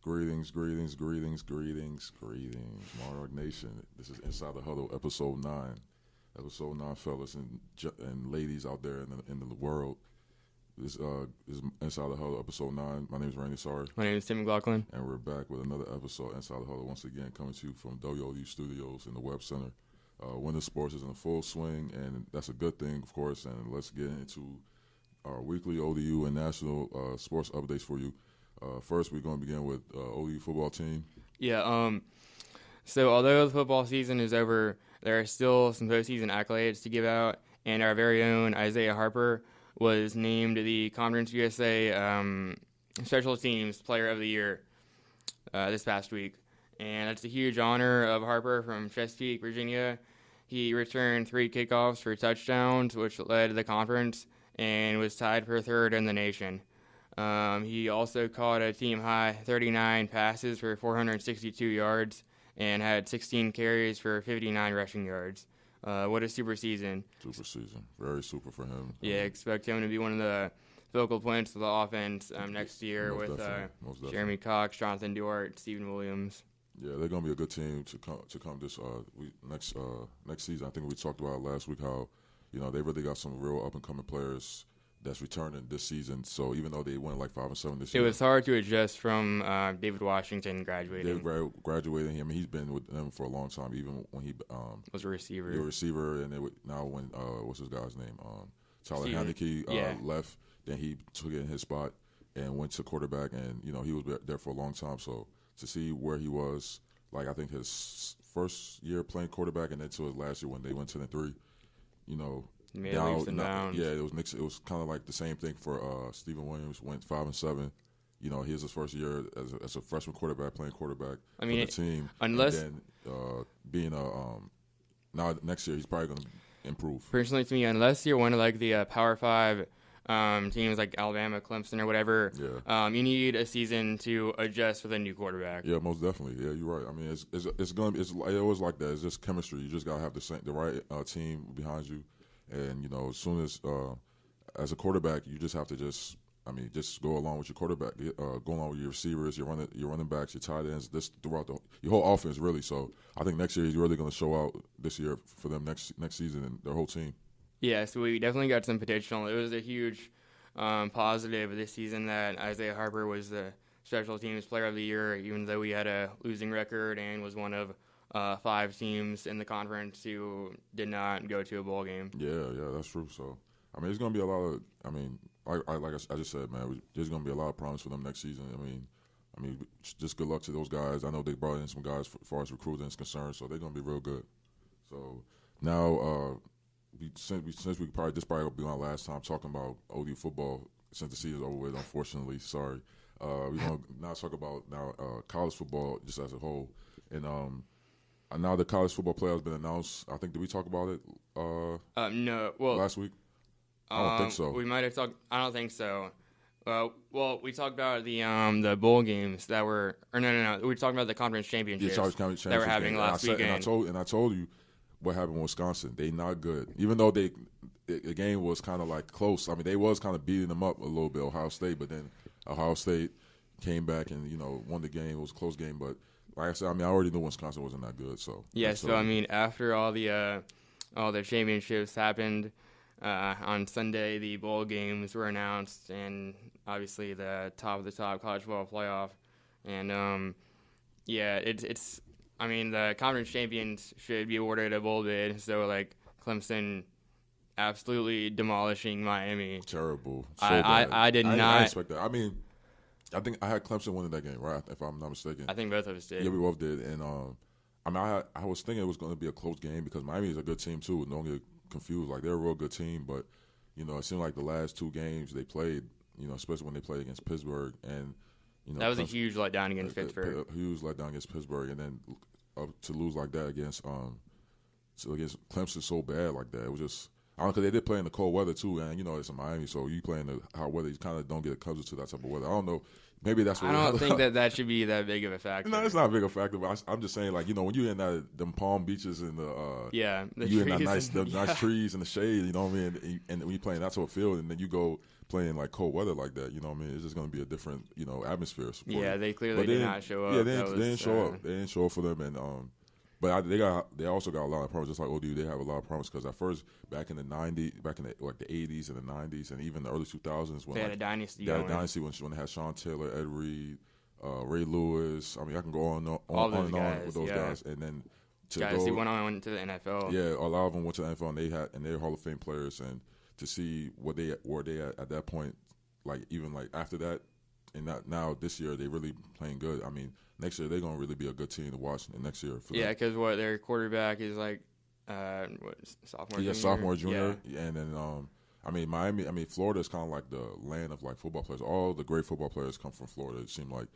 Greetings, Monarch Nation. This is Inside the Huddle, episode 9. Episode 9, fellas and ladies out there in the world. This is Inside the Huddle, episode 9. My name is Randy Sorry. My name is Tim McLaughlin. And we're back with another episode Inside the Huddle, once again coming to you from ODU Studios in the Web Center. Winter sports is in full swing, and that's a good thing, of course. And let's get into our weekly ODU and national sports updates for you. First, we're going to begin with ODU football team. Yeah, so although the football season is over, there are still some postseason accolades to give out, and our very own Isaiah Harper was named the Conference USA Special Teams Player of the Year this past week. And that's a huge honor of Harper from Chesapeake, Virginia. He returned 3 kickoffs for touchdowns, which led the conference, and was tied for third in the nation. He also caught a team-high 39 passes for 462 yards and had 16 carries for 59 rushing yards. What a super season. Super season. Very super for him. Yeah, expect him to be one of the focal points of the offense next year with Jeremy Cox, Jonathan Duarte, Stephen Williams. Yeah, they're gonna be a good team to come this next season. I think we talked about last week how they really got some real up and coming players that's returning this season. So even though they went like 5-7 this year, it was hard to adjust from David Washington graduating. Graduating. I mean, he's been with them for a long time. Even when he was a receiver. He was a receiver, and now when what's his guy's name? Tyler Haneke left, then he took it in his spot and went to quarterback, and he was there for a long time. So to see where he was, like I think his first year playing quarterback, and then to his last year when they went 10-3, Yeah, it was mixed. It was kind of like the same thing for Stephen Williams. Went 5-7. Here's his first year as a freshman quarterback playing quarterback for the team. Unless and then being now next year he's probably going to improve. Personally, to me, unless you're one of like the Power 5 teams like Alabama, Clemson, or whatever, you need a season to adjust with a new quarterback. Yeah, most definitely. Yeah, you're right. I mean, it's going to be. It's always like that. It's just chemistry. You just got to have the right team behind you. And, as soon as a quarterback, you just have to just go along with your quarterback, go along with your receivers, your running backs, your tight ends, this throughout your whole offense, really. So I think next year he's really going to show out this year for them next season and their whole team. Yeah, so we definitely got some potential. It was a huge positive this season that Isaiah Harper was the Special Teams Player of the Year, even though we had a losing record and was one of 5 teams in the conference who did not go to a bowl game. Yeah, that's true. So, I mean, it's going to be a lot of, like I just said, man, there's going to be a lot of promise for them next season. I mean, just good luck to those guys. I know they brought in some guys as far as recruiting is concerned, so they're going to be real good. So, now, since we probably will be our last time talking about ODU football since the season's over with, unfortunately, sorry. We're going to now talk about college football just as a whole. And, now the college football playoff has been announced. I think, did we talk about it? No. Well, last week. I don't think so. We might have talked. I don't think so. Well, we talked about the bowl games that were. Or no. We talked about the conference championships that were happening last weekend. And I told you what happened in Wisconsin. They not good. Even though the game was kind of like close. I mean, they was kind of beating them up a little bit, Ohio State. But then Ohio State came back and won the game. It was a close game, but. Like I said, I already knew Wisconsin wasn't that good. So after all the championships happened on Sunday, the bowl games were announced, and obviously the top of the top college football playoff, and it's the conference champions should be awarded a bowl bid. So like Clemson, absolutely demolishing Miami. Terrible. So I did not. I expect that. I think I had Clemson winning that game, right? If I'm not mistaken. I think both of us did. Yeah, we both did. And I was thinking it was going to be a close game because Miami is a good team too. Don't get confused. Like they're a real good team, but it seemed like the last 2 games they played, especially when they played against Pittsburgh, and that was a huge letdown against Pittsburgh. A huge letdown against Pittsburgh, and then to lose like that against Clemson so bad like that, it was just I don't because they did play in the cold weather too, and you know it's in Miami, so you play in the hot weather, you kind of don't get accustomed to that type of weather. I don't know. Maybe that's what I don't think that should be that big of a factor. No, it's not a big of a factor, but I'm just saying, like, you know, when you're in them palm beaches and you in that nice trees and the shade, you know what I mean, and when you're playing that sort of field, and then you go playing like cold weather like that, you know what I mean, it's just going to be a different, you know, atmosphere. Yeah, they clearly did not show up. Yeah, they didn't show up. They didn't show up for them, and but they also got a lot of problems, just like ODU. They have a lot of problems because at first, back in the 80s and the 90s, and even the early 2000s, when they had a dynasty. They had a dynasty when they had Sean Taylor, Ed Reed, Ray Lewis. I mean, I can go on and on with those guys, and then guys who went on to the NFL. Yeah, a lot of them went to the NFL, and they're Hall of Fame players, and to see where they at that point, like even like after that, and now this year they really playing good. I mean, next year they're gonna really be a good team to watch. Next year, because their quarterback is like sophomore. Yeah, sophomore, junior, and then I mean Miami. I mean Florida is kind of like the land of like football players. All the great football players come from Florida. It seems like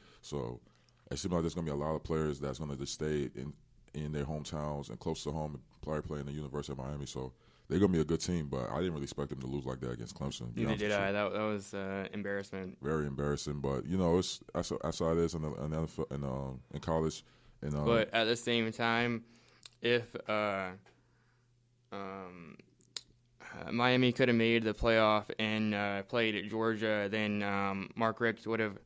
there's gonna be a lot of players that's gonna just stay in their hometowns and close to home and play in the University of Miami. So they're gonna be a good team, but I didn't really expect them to lose like that against Clemson. Neither did I. That was embarrassment. Very embarrassing, but you know that's how it is in college. And but at the same time, if Miami could have made the playoff and played at Georgia, then Mark Richt would have.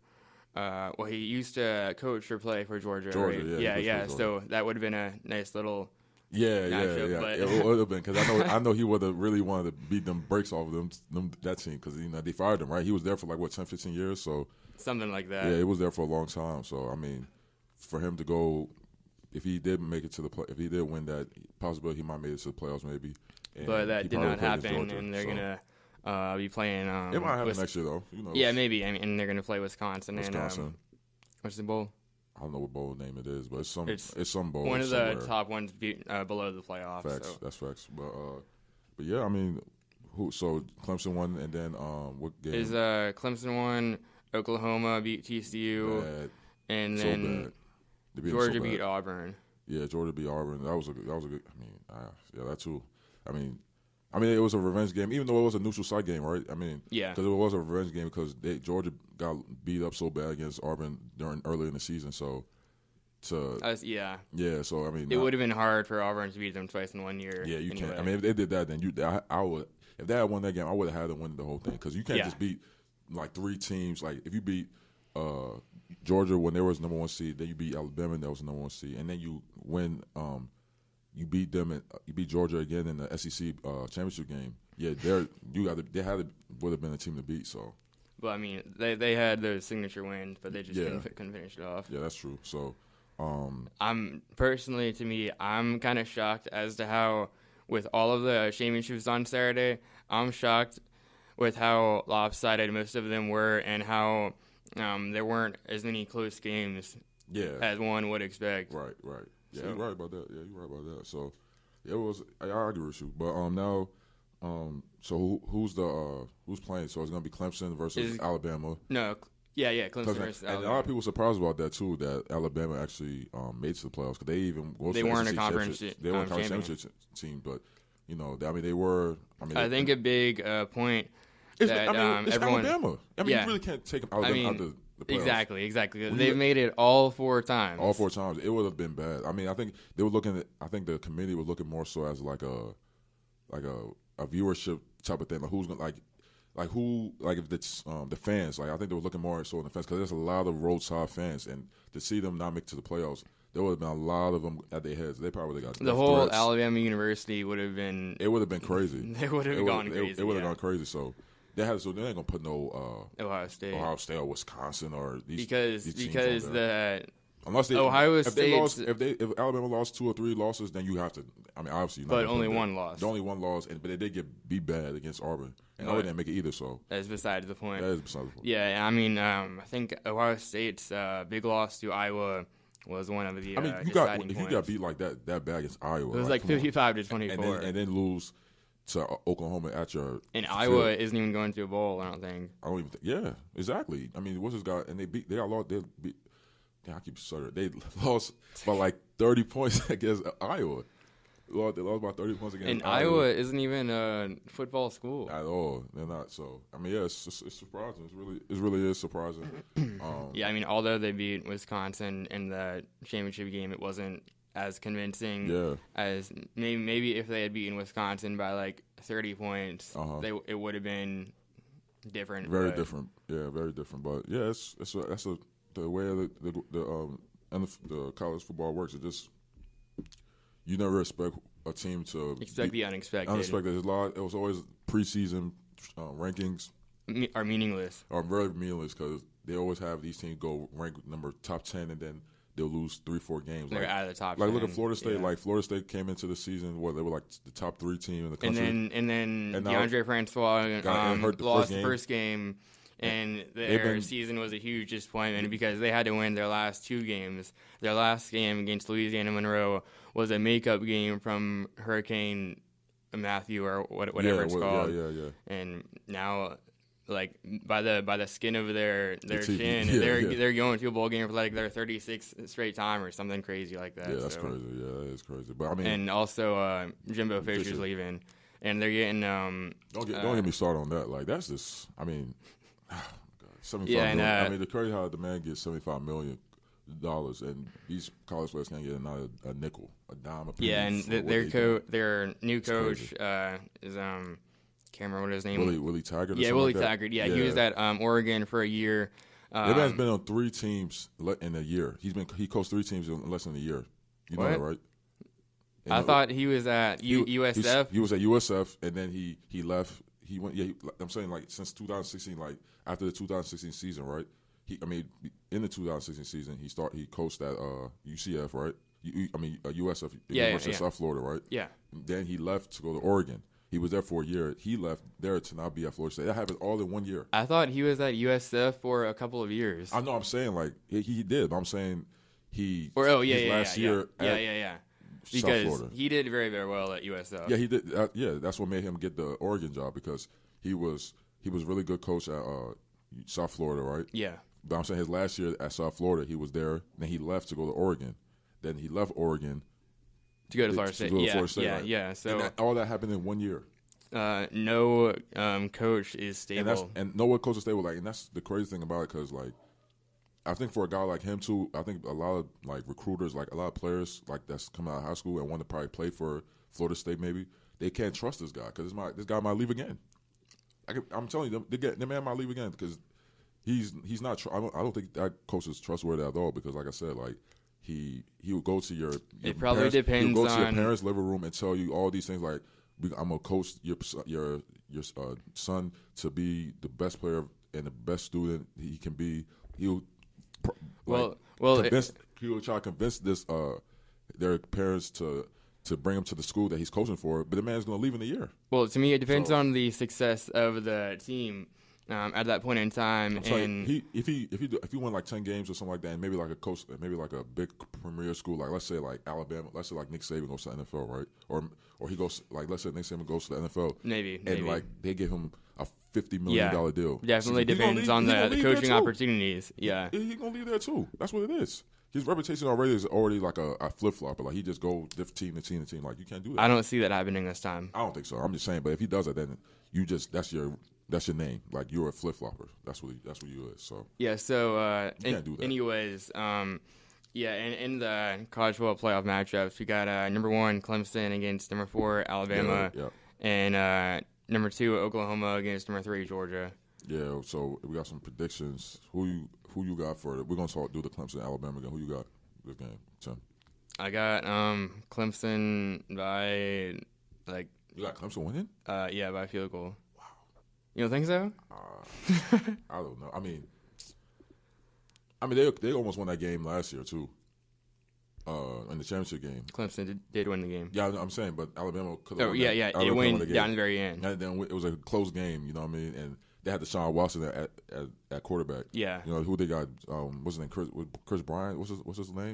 He used to coach or play for Georgia. Right? Yeah. So that would have been a nice little. Yeah. It would have been because I know he would have really wanted to beat them breaks off of that team because they fired him, right? He was there for like 10, 15 years, so something like that. Yeah, he was there for a long time. So I mean, for him to go, if he did make it to if he did win that possibility, he might make it to the playoffs maybe. But that did not happen, and they're gonna be playing. It might happen next year though. Yeah, maybe. I mean, and they're gonna play Wisconsin. And what's the bowl? I don't know what bowl name it is, but it's some bowl. One of the top ones below the playoffs. Facts, so. That's facts. But yeah, I mean, so Clemson won, and then what game? Is Clemson won? Oklahoma beat TCU, and then Georgia beat Auburn. Yeah, Georgia beat Auburn. That was a good. I mean, that too. I mean, it was a revenge game, even though it was a neutral site game, right? I mean, because it was a revenge game because Georgia got beat up so bad against Auburn early in the season. So, So I mean, it would have been hard for Auburn to beat them twice in 1 year. Yeah, you can't. I mean, if they did that, then I would. If they had won that game, I would have had them win the whole thing because you can't just beat like three teams. Like if you beat Georgia when they was number 1 seed, then you beat Alabama and that was number 1 seed, and then you win. You beat them and you beat Georgia again in the SEC championship game. Yeah, would have been a team to beat. So. But I mean, they had their signature wins, but they just couldn't finish it off. Yeah, that's true. So. I'm kind of shocked as to how, with all of the championships on Saturday, I'm shocked with how lopsided most of them were and how there weren't as many close games as one would expect. Right. Yeah, you're right about that. So it was. I agree with you. But now, so who's playing? So it's gonna be Clemson versus Alabama. No. Yeah, Clemson versus Alabama. And a lot of people surprised about that too. That Alabama actually made it to the playoffs because they weren't a conference. They weren't a conference championship team, but they were. I think a big point it's everyone. Alabama. You really can't take Alabama out of the playoffs. Exactly. They've made it all 4 times. All 4 times. It would have been bad. I think they were looking at. I think the committee was looking more so as like a viewership type of thing. Like who's gonna if it's the fans. Like I think they were looking more so in the fans because there's a lot of roadside fans, and to see them not make it to the playoffs, there would have been a lot of them at their heads. They probably got the whole threats. Alabama University would have been. It would have been crazy. They would have gone crazy. It would have gone crazy. So they ain't gonna put no Ohio State or Wisconsin or these because the. Unless they Ohio State, if Alabama lost 2 or 3 losses, then you have to. Obviously, but only one loss. Only one loss, but they did get beat bad against Auburn, and Auburn didn't make it either. So that's besides the point. That is besides the point. Yeah, I think Ohio State's big loss to Iowa was one of the. If you got beat like that bad against Iowa, it was like 55-24, and then lose to Oklahoma at your. And Iowa isn't even going to a bowl. I don't think. I don't even. Yeah, exactly. what's this guy? And they got lost. They beat. Yeah, I keep stuttering. They lost by like 30 points against Iowa. They lost by 30 points against And Iowa isn't even a football school at all. They're not. So I mean, yeah, it's surprising. It really is surprising. Yeah, I mean, although they beat Wisconsin in the championship game, it wasn't as convincing as maybe if they had beaten Wisconsin by like 30 points, it would have been different. Very different. Yeah, very different. But yeah, that's the way the college football works. It just you never expect a team to expect the unexpected. Unexpected. It was always preseason rankings are meaningless. Are very meaningless because they always have these teams go rank number top 10 and then they'll lose 3-4 games. They're out of the top 10. Like look at Florida State. Yeah. Like Florida State came into the season where they were like the top 3 team in the country. And then DeAndre Francois lost the first game. And their season was a huge disappointment because they had to win their last 2 games. Their last game against Louisiana Monroe was a makeup game from Hurricane Matthew or whatever it's called. Yeah. And now, like by the skin of their chin, they're going to a bowl game for like their 36th straight time or something crazy like that. Yeah, that's crazy. Yeah, that is crazy. But I mean, and also Jimbo Fisher's leaving, and they're getting don't get me started on that. Like that's just $75 million. I mean, the crazy how the man gets $75 million, and these college players can't get not a nickel, a dime, a penny. Yeah, and their new coach is can't remember what his name was. Willie Taggart. Yeah, Willie Taggart. Yeah, he was at Oregon for a year. That man's been on 3 teams in a year. He coached 3 teams in less than a year. You know that, right? And I thought he was at USF. He was at USF, and then he left. He went. Yeah, I'm saying like since 2016, like after the 2016 season, right? In the 2016 season, he coached at UCF, right? USF, University of South Florida, right? Yeah. Then he left to go to Oregon. He was there for a year. He left there to now be at Florida State. That happened all in 1 year. I thought he was at USF for a couple of years. I know. I'm saying like he did. But I'm saying last year. Because he did very, very well at USF. Yeah, he did. That's what made him get the Oregon job because he was really good coach at South Florida, right? Yeah. But I'm saying his last year at South Florida, he was there. Then he left to go to Oregon. Then he left Oregon to go to Florida State. Yeah. So all that happened in 1 year. No coach is stable, and no coach is stable. Like, and that's the crazy thing about it because like. I think for a guy like him too, I think a lot of like recruiters, like a lot of players, like that's coming out of high school and want to probably play for Florida State, maybe they can't trust this guy because this guy might leave again. I'm telling you, the man might leave again because he's not. I don't think that coach is trustworthy at all because, like I said, like he would go to your it probably parents, depends he would go on to your parents' living room and tell you all these things like I'm gonna coach your son to be the best player and the best student he can be. He will try to convince their parents to bring him to the school that he's coaching for, but the man's going to leave in a year. Well, to me, it depends on the success of the team at that point in time. If he won like 10 games or something like that, and maybe like a coach, maybe like a big premier school, like let's say like Alabama, let's say like Nick Saban goes to the NFL, right? Or he goes like let's say Nick Saban goes to the NFL, maybe, like they give him a $50 million deal. Definitely depends on the coaching opportunities. Yeah, he's gonna leave there too. That's what it is. His reputation already is like a flip flopper. Like he just go team to team to team. Like you can't do that. I don't see that happening this time. I don't think so. I'm just saying. But if he does it, then that's your name. Like you're a flip flopper. That's what you is. So yeah. So you can't do that. Anyways, yeah. In the college football playoff matchups, we got number 1 Clemson against number 4 Alabama, and number 2 Oklahoma against number 3 Georgia. Yeah. So we got some predictions. Who you got for it? We're gonna do the Clemson Alabama game. Who you got this game, Tim? I got Clemson by like. You got Clemson winning? Yeah, by field goal. Wow. You don't think so? I don't know. I mean, they almost won that game last year too. In the championship game, Clemson did win the game. Yeah, I'm saying, but Alabama could have. Oh yeah, it went down to the very end. And then it was a close game. You know what I mean? And they had Deshaun Watson at quarterback. Yeah. You know who they got? What's his name? Chris Bryant. What's his name?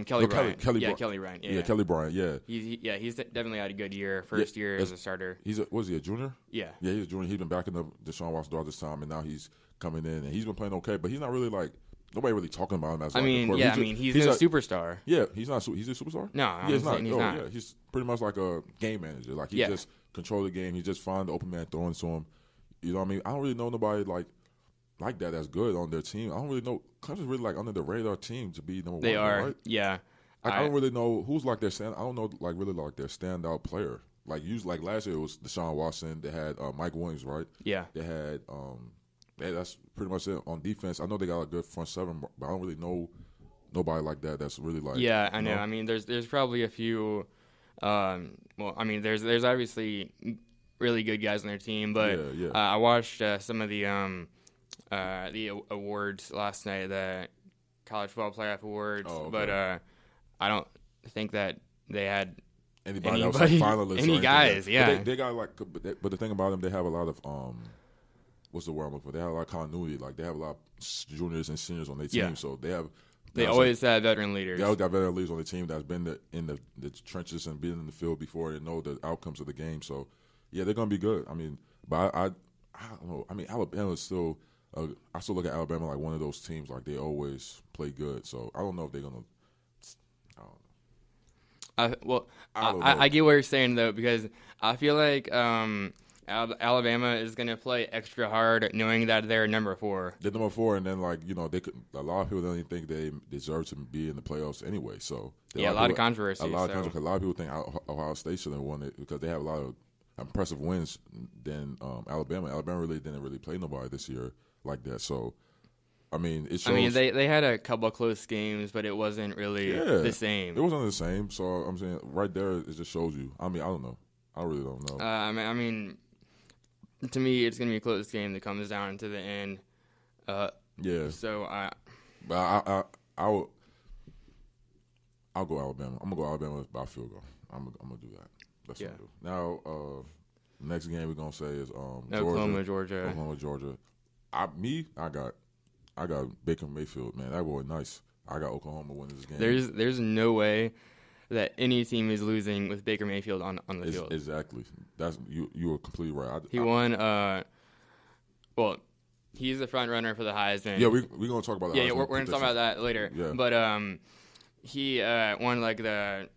Kelly Bryant. Kelly Bryant. Yeah, Kelly Bryant. Yeah. He's definitely had a good year. First year as a starter. Was he a junior? Yeah. Yeah, he's a junior. He's been backing up Deshaun Watson all this time, and now he's coming in and he's been playing okay, but he's not really like nobody really talking about him as. I mean, yeah, he's no superstar. Yeah, he's not. He's a superstar. No, he's not. He's not. Yeah, he's pretty much like a game manager. Like he just control the game. He just find the open man, throwing to him. You know what I mean? I don't really know nobody like that that's good on their team. I don't really know. Clemson's really like under the radar team to be number they one. They are, right? yeah. I don't really know who's like their stand. I don't know like really like their standout player. Like usually, like last year it was Deshaun Watson. They had Mike Williams, right? Yeah. They had that's pretty much it on defense. I know they got a good front seven, but I don't really know nobody like that. That's really like. Yeah, I know. I mean, there's probably a few. Well, I mean, there's obviously really good guys on their team, but I watched some of the awards last night, the college football playoff awards, but I don't think that they had anybody else like finalists. Any guys, yeah. But they got like, but the thing about them, they have a lot of what's the word I'm looking for? They have a lot of continuity. Like they have a lot of juniors and seniors on their team, so they have. They always have veteran leaders. They always got veteran leaders on the team that's been in the trenches and been in the field before. They know the outcomes of the game. So, yeah, they're going to be good. I mean, but I don't know. I mean, Alabama is still I still look at Alabama like one of those teams. Like, they always play good. So, I don't know if they're going to I get what you're saying, though, because I feel like Alabama is going to play extra hard knowing that they're number 4. They're number 4, and then, like, you know, they could. A lot of people don't even think they deserve to be in the playoffs anyway. So yeah, a lot of controversy. A lot of controversy. A lot of people think Ohio State should have won it because they have a lot of impressive wins than Alabama. Alabama really didn't really play nobody this year like that. So, I mean, it shows. I mean, they had a couple of close games, but it wasn't really the same. It wasn't the same. So I'm saying right there, it just shows you. I mean, I don't know. I really don't know. I mean. To me, it's going to be a close game that comes down to the end. Yeah. So I'll go Alabama. I'm gonna go Alabama by field goal. I'm gonna do that. That's what I'm gonna do. Now, next game we're gonna say is Oklahoma, Georgia. Oklahoma, Georgia. I got Baker Mayfield. Man, that boy nice. I got Oklahoma winning this game. There's no way that any team is losing with Baker Mayfield on the field. Exactly. That's you were completely right. He won. Well, he's the front runner for the Heisman. Yeah, we're gonna talk about that. Yeah, we're gonna talk about that later. Yeah. But he won like the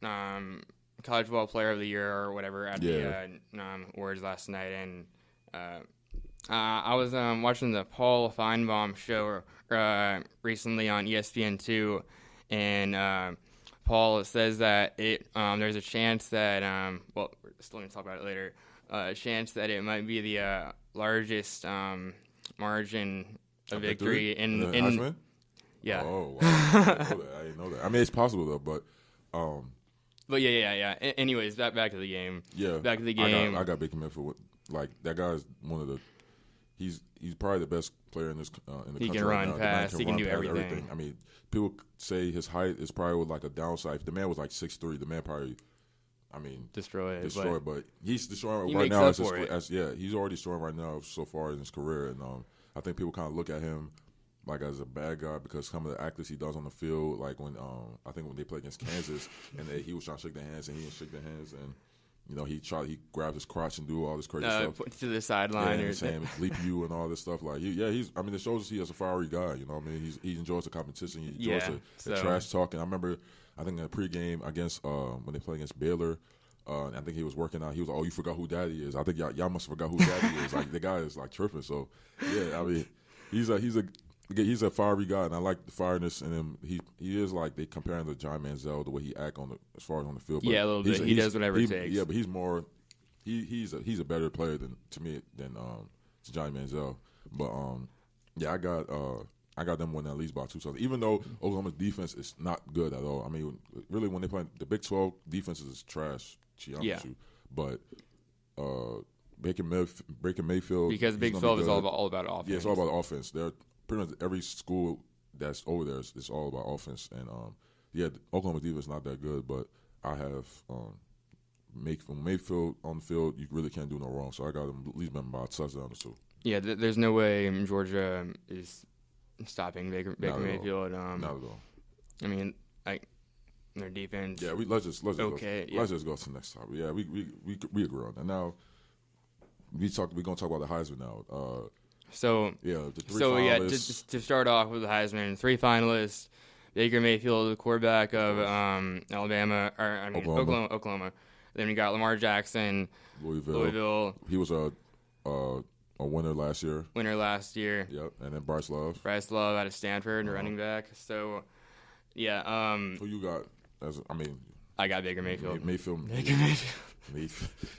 college football player of the year or whatever at the awards last night, and I was watching the Paul Feinbaum show recently on ESPN2, and Paul says that there's a chance that we're still going to talk about it later. A chance that it might be the largest margin of victory in Heisman? Yeah. Oh, wow. I didn't know that. I mean, it's possible though, but. But yeah. Anyways, back to the game. Yeah. Back to the game. I got Baker Mayfield. Like that guy's one of the. He's probably the best player in this in the country. He can run, pass. He can do everything. I mean, people say his height is probably like a downside. If the man was like 6'3", the man probably, destroy. But he's destroying right makes now. Up for it. He's already destroying right now so far in his career, and I think people kind of look at him like as a bad guy because some of the acts he does on the field, like when I think when they played against Kansas, and he was trying to shake their hands, and he didn't shake their hands, and. You know, he grabbed his crotch and do all this crazy stuff. Put to the sideline or saying leap you and all this stuff. Like, it shows he is a fiery guy. You know what I mean? He enjoys the competition. He enjoys the trash talking. I remember, I think in the pregame against, when they played against Baylor, I think he was working out. He was like, oh, you forgot who daddy is. I think y'all must have forgot who daddy is. Like, the guy is, like, tripping. So, yeah, I mean, he's a fiery guy, and I like the fireness in him. He is like they comparing to John Manziel, the way he act as far as on the field. But a little bit. He does whatever it takes. Yeah, but he's more. He's a better player than Johnny Manziel. But I got them winning at least by 2 something. Even though Oklahoma's defense is not good at all. I mean, really, when they play the Big 12 defense is trash. But Baker Mayfield because Big 12 is all about offense. Yeah, it's all about offense. They're pretty much every school that's over there is all about offense. And Oklahoma defense is not that good, but I have Mayfield on the field. You really can't do no wrong. So I got them at least by a touchdown or 2. Yeah, there's no way Georgia is stopping Baker Mayfield. Not at all. I mean, like their defense. Yeah, let's just go to the next topic. Yeah, we agree on that. Now we're gonna talk about the Heisman now. So Yeah, the 3 so yeah, finalists. just to start off with the Heisman, 3 finalists: Baker Mayfield, the quarterback of Alabama, or I mean Oklahoma. Then we got Lamar Jackson, Louisville. He was a winner last year. Yep, and then Bryce Love. Out of Stanford, running back. So yeah. Who you got? I got Baker Mayfield. Mayfield.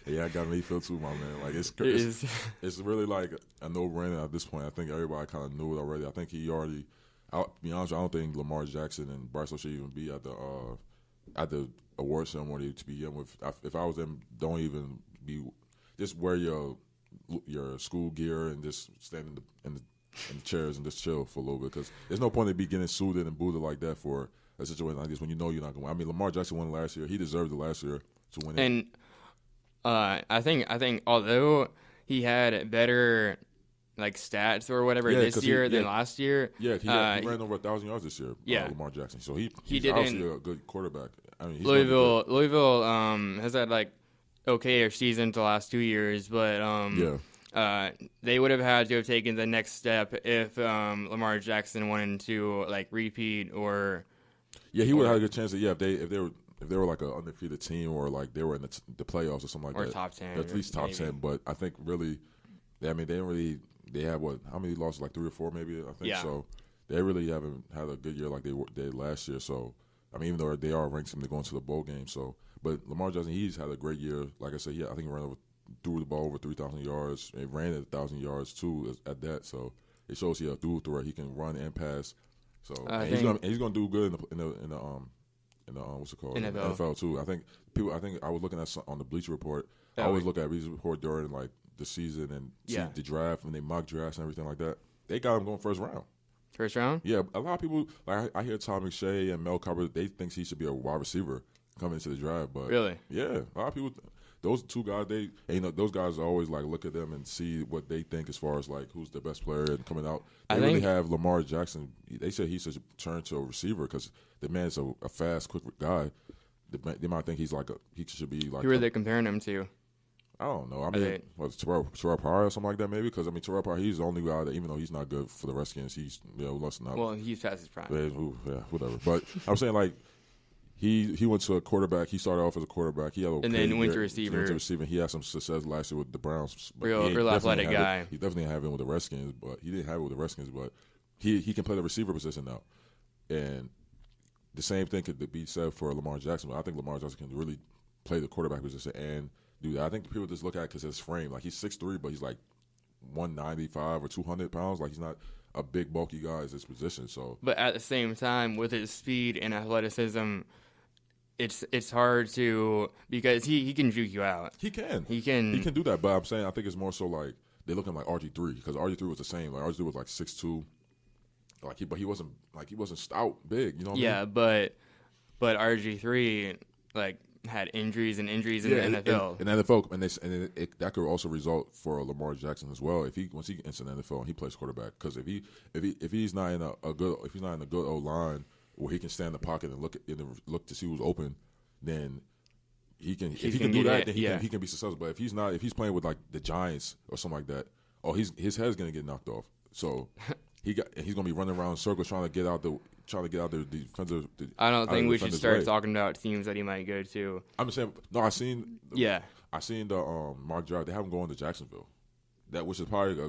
Yeah, I got Mayfield too, my man. Like it's really like a no-brainer at this point. I think everybody kind of knew it already. I think he already. I'll be honest, I don't think Lamar Jackson and Bryce Love should even be at the award ceremony to begin with. If I was them, don't even be. Just wear your school gear and just stand in the chairs and just chill for a little bit, because there's no point in be getting suited and booted like that for a situation like this when you know you're not going to win. I mean, Lamar Jackson won last year. He deserved it last year to win it. And I think although he had better like stats or whatever this year than last year. Yeah, he ran over 1,000 yards this year. Lamar Jackson. So he's obviously a good quarterback. I mean, Louisville has had like okay-ish season the last 2 years, but they would have had to have taken the next step if Lamar Jackson wanted to like repeat or. Yeah, he would have had a good chance. If they were like an undefeated team, or like they were in the playoffs or something like that, or top 10, at least top 10. But I think really, they didn't really. They had how many losses? Like 3 or 4, maybe. I think so. They really haven't had a good year like they did last year. So I mean, even though they are ranked him to go into the bowl game. So, but Lamar Jackson, he's had a great year. Like I said, I think he threw the ball over 3,000 yards. He ran at 1,000 yards too at that. So it shows he a dual threat. He can run and pass. So he's gonna do good in the what's it called? NFL too. I think I was looking at on the Bleacher Report. I always look at Bleacher Report during like the season and see the draft, when they mock drafts and everything like that. They got him going first round. First round? Yeah, a lot of people, like I hear Tom McShay and Mel Kiper, they think he should be a wide receiver coming into the draft. But really? Yeah, a lot of people. Those two guys, those guys always like look at them and see what they think as far as like who's the best player and coming out. They really have Lamar Jackson. They said he should turn to a receiver because the man is a fast, quick guy. They might think he should be like. Who are they comparing him to? I don't know. I mean, Terrell Pryor or something like that maybe? Because, I mean, Terrell Pryor, he's the only guy that, even though he's not good for the Redskins, he's, less than that. Well, he's past his prime. Yeah, whatever. But I'm saying, like, he went to a quarterback. He started off as a quarterback. He had then went to receiver. He had some success last year with the Browns. Real athletic guy. He definitely didn't have it with the Redskins, but he didn't have it with the Redskins. But he can play the receiver position now. And the same thing could be said for Lamar Jackson. But I think Lamar Jackson can really play the quarterback position and do that. I think people just look at it because his frame. Like, he's 6'3", but he's like 195 or 200 pounds. Like, he's not a big, bulky guy at his position. So, but at the same time, with his speed and athleticism, it's hard to, because he can juke you out. He can do that. But I'm saying, I think it's more so like they're looking like RG3, because RG3 was the same. Like, RG3 was like 6'2", but he wasn't stout, big. You know what I mean? Yeah, but RG3 had injuries in the NFL. In the NFL, and that could also result for Lamar Jackson as well once he gets in the NFL and he plays quarterback. Because if he's not in a good O line where he can stand in the pocket and look to see who's open, then he can do that. Then he can be successful. But if he's playing with like the Giants or something like that, his head's gonna get knocked off. So he's gonna be running around in circles trying to get out the defensive. I don't think we should start talking about teams that he might go to. I'm just saying. No, I seen the mock draft. They have him going to Jacksonville, which is probably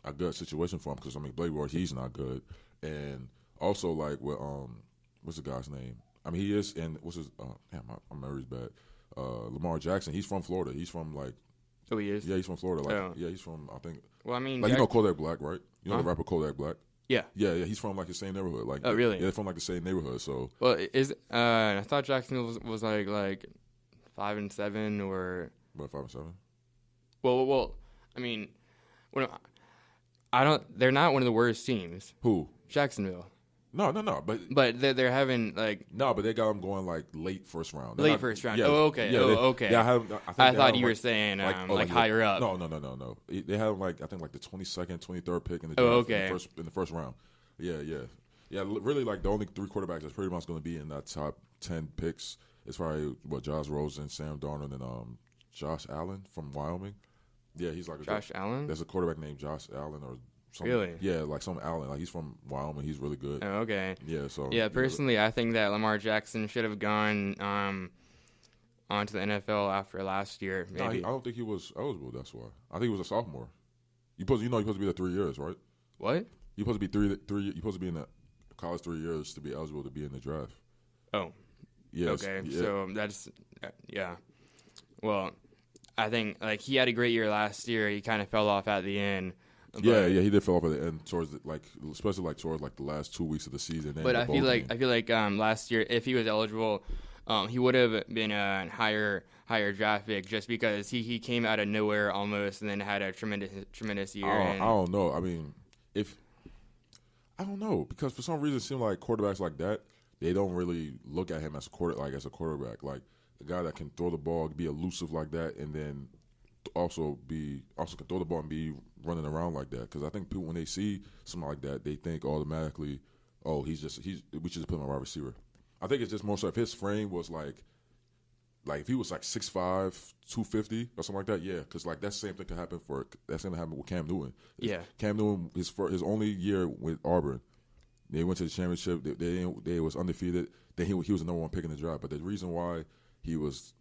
a good situation for him, because I mean Blake Bortles, he's not good, and also like with what's the guy's name? I mean he is, and what's his my memory's bad. Lamar Jackson, he's from Florida. He's from like. Oh, he is? Yeah, he's from Florida. Yeah, he's from, I think. Well, I mean, like, you know Kodak Black, right? You know the rapper Kodak Black. Yeah. Yeah, he's from like the same neighborhood. Like, oh, really? Yeah, they're from like the same neighborhood. So. Well, I thought Jacksonville was like 5-7 or. What, 5-7? Well, I mean, they're not one of the worst teams. Who? Jacksonville. No, but they're having like. No, but they got them going like late first round. First round. Yeah, oh, okay. Yeah, okay. Yeah, I thought you were saying higher up. No. They have like, I think like the 22nd, 23rd pick in the draft in the first round. Yeah. Really, like the only 3 quarterbacks that's pretty much going to be in that top 10 picks is probably Josh Rosen, Sam Darnold, and Josh Allen from Wyoming. Yeah, he's like Josh Allen. There's a quarterback named Josh Allen or something. Really? Yeah, like some Allen. Like he's from Wyoming. He's really good. Oh, okay. Yeah. So yeah, personally, I think that Lamar Jackson should have gone onto the NFL after last year. Maybe. I don't think he was eligible. That's why. I think he was a sophomore. You're supposed to be there 3 years, right? What? You're supposed to be three. You're supposed to be in the college 3 years to be eligible to be in the draft. Oh. Yes. Okay. Yeah. So that's yeah. Well, I think like he had a great year last year. He kind of fell off at the end. Yeah, he did fall off at the end especially towards the last 2 weeks of the season. But I feel like last year, if he was eligible, he would have been a higher draft pick just because he came out of nowhere almost and then had a tremendous year. I don't know. I mean, I don't know because for some reason it seems like quarterbacks like that they don't really look at him as a quarterback, like a guy that can throw the ball, be elusive like that, and then also can throw the ball and be running around like that. Because I think people when they see something like that, they think automatically, oh, we should just put him on wide receiver. I think it's just more so if his frame was like if he was like 6'5", 250 or something like that, yeah. Because like that same thing can happen with Cam Newton. Yeah, Cam Newton his only year with Auburn, they went to the championship. They was undefeated. Then he was the number one pick in the draft. But the reason why he was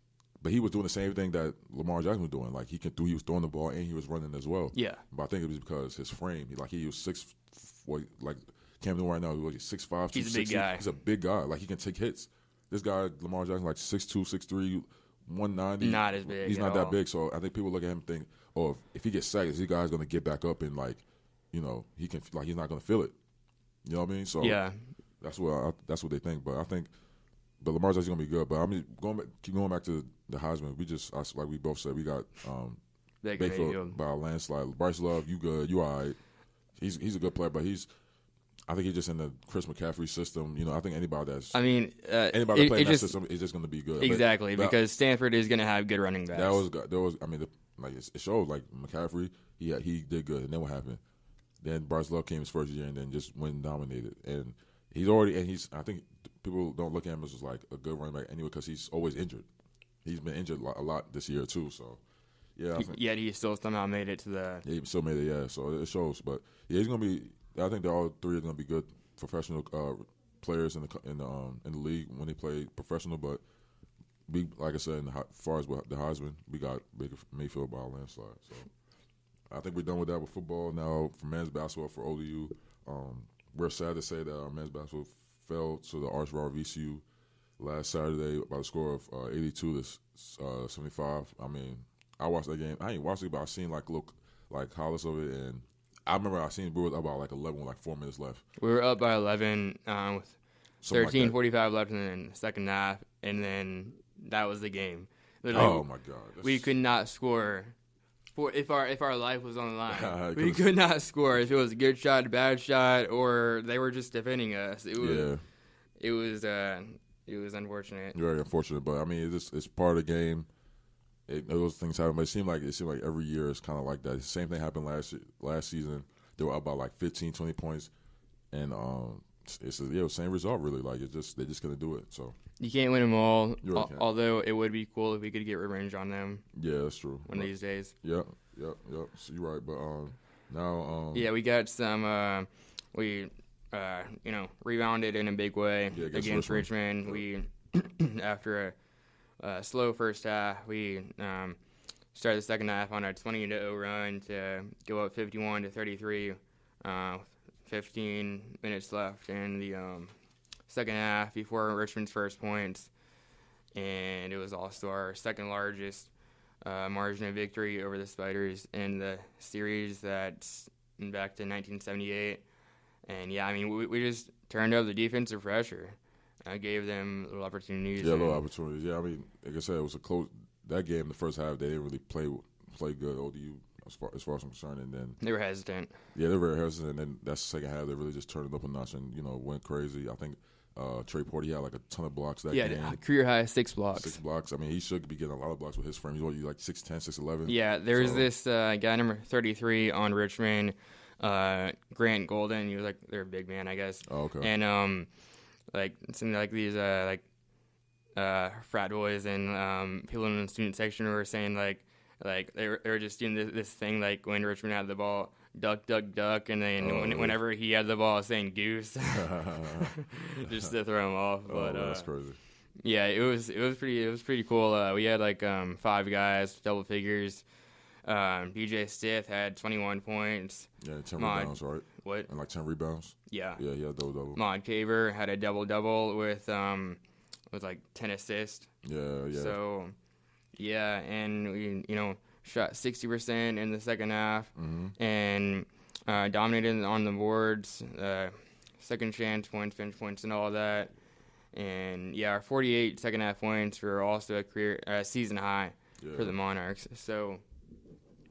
doing the same thing that Lamar Jackson was doing. Like he was throwing the ball and he was running as well. Yeah. But I think it was because his frame. He was 6'4", like Cam Newton right now. He's 6'5". He's a big guy. He's a big guy. Like he can take hits. This guy Lamar Jackson 6'2", 6'3", 190. Not as big. He's not that big. So I think people look at him and think, oh, if he gets sacked, this guy's going to get back up and he can he's not going to feel it. You know what I mean? So yeah, that's what they think. But I think. But Lamar Jackson's gonna be good. But I mean, keep going back to the Heisman. Like we both said, we got Baker by a landslide. Bryce Love, you good? You all right? He's a good player, but I think he's just in the Chris McCaffrey system. I think anybody that plays in that system is just gonna be good. Exactly, because Stanford is gonna have good running backs. It showed like McCaffrey. He did good, and then what happened? Then Bryce Love came his first year, and then just went and dominated. And I think people don't look at him as just like a good running back anyway because he's always injured. He's been injured a lot this year too. So yeah, yet he still somehow made it to the. Yeah, he still made it. Yeah, so it shows. But yeah, he's gonna be. I think that all three are gonna be good professional players in the league when they play professional. But like I said, as far as the Heisman, we got Baker Mayfield by a landslide. So I think we're done with that with football now. For men's basketball for ODU, we're sad to say that our men's basketball fell to the arch rival VCU last Saturday by the score of 82 to 75. I mean, I watched that game. I ain't watched it, but I seen little highlights of it, and I remember I seen we were up about 11 with 4 minutes left. We were up by 11 with 13:45 left in the second half, and then that was the game. Literally, oh my God! We could not score. If our life was on the line, we could not score. If it was a good shot, a bad shot, or they were just defending us, it was unfortunate. Very unfortunate, but I mean, it's part of the game. Those things happen, but it seemed like every year it's kind of like that. The same thing happened last season. They were up by 15, 20 points, and it's the same result really. They just couldn't do it. So you can't win them all. Although it would be cool if we could get revenge on them. Yeah, that's true. One of these days. Yep. So you're right, but now yeah, we got some. We rebounded in a big way against Richmond. Sure. We after a slow first half, we started the second half on a 20-0 run to go up 51-33. 15 minutes left in the second half before Richmond's first points, and it was also our second largest margin of victory over the Spiders in the series that's back to 1978. And yeah, I mean, we just turned up the defensive pressure. I gave them little opportunities. Yeah, little opportunities. Yeah, I mean, like I said, it was a close. That game, the first half, they didn't really play good. ODU, as far as I'm concerned, and then they were hesitant. Yeah, they were very hesitant, and then that's the second half. They really just turned it up a notch and went crazy. I think Trey Porter, he had a ton of blocks that game. Yeah, career high 6 blocks. 6 blocks. I mean, he should be getting a lot of blocks with his frame. He's only 6'10", 6'11". Yeah, there's this guy number 33 on Richmond, Grant Golden. He was their big man, I guess. Oh, okay. And some these frat boys and people in the student section were saying like they were just doing this thing like when Richmond had the ball, duck, duck, duck, and then whenever he had the ball, saying goose, just to throw him off. But that's crazy. Yeah, it was pretty cool. We had like 5 guys, double figures. BJ Stith had 21 points. Yeah, 10 rebounds, right? What? And like 10 rebounds. Yeah. Yeah, he had double. Mod Caver had a double with like 10 assists. Yeah. So, yeah, and we shot 60% in the second half, and dominated on the boards, second chance points, bench points, and all that. And yeah, our 48 second half points were also a career season high for the Monarchs. So.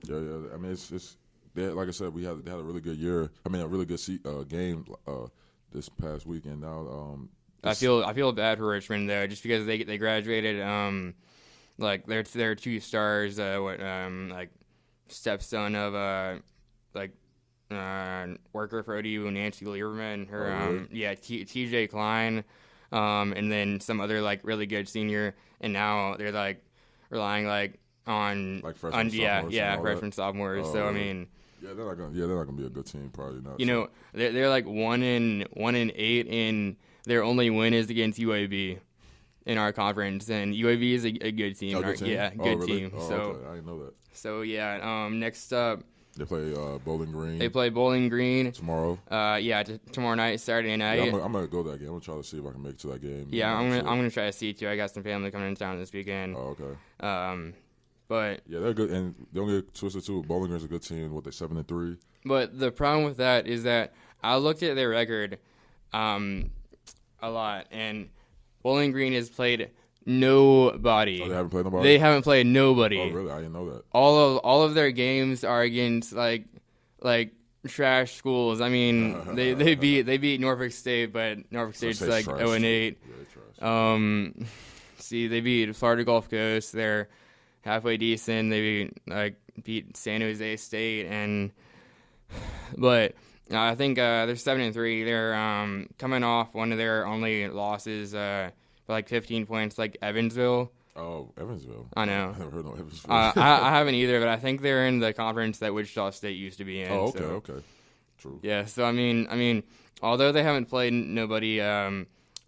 Yeah. I mean, it's like I said, they had a really good year. I mean, a really good game this past weekend. Now, I feel bad for Richmond though, just because they graduated. Like they're 2 stars. Like stepson of worker for ODU, Nancy Lieberman. Her T.J. Klein, and then some other like really good senior. And now they're like relying on freshmen, freshman sophomores. So I mean, they're not gonna be a good team, probably not. They're like 1-8, and their only win is against UAB in our conference, and UAB is a good team. Oh, good team? Yeah, good team. Oh, so okay. I didn't know that. So yeah, next up they play Bowling Green. They play Bowling Green tomorrow. Tomorrow night, Saturday night. Yeah, I'm gonna go to that game. I'm gonna try to see if I can make it to that game. Yeah, I'm gonna try to see it too. I got some family coming in town this weekend. Oh, okay. But yeah, they're good, and don't get twisted too. Bowling Green's a good team. They're 7-3. But the problem with that is that I looked at their record, a lot, and Bowling Green has played nobody. Oh, they haven't played nobody. They haven't played nobody. Oh, really? I didn't know that. All of their games are against like trash schools. I mean, they beat Norfolk State, but Norfolk State's like 0-8. Yeah, see, they beat Florida Gulf Coast. They're halfway decent. They beat San Jose State, but I think they're 7-3. They're coming off one of their only losses by like 15 points, like Evansville. Oh, Evansville. I know. I never heard of Evansville. I haven't either, but I think they're in the conference that Wichita State used to be in. Oh, okay. True. Yeah, so I mean, although they haven't played nobody,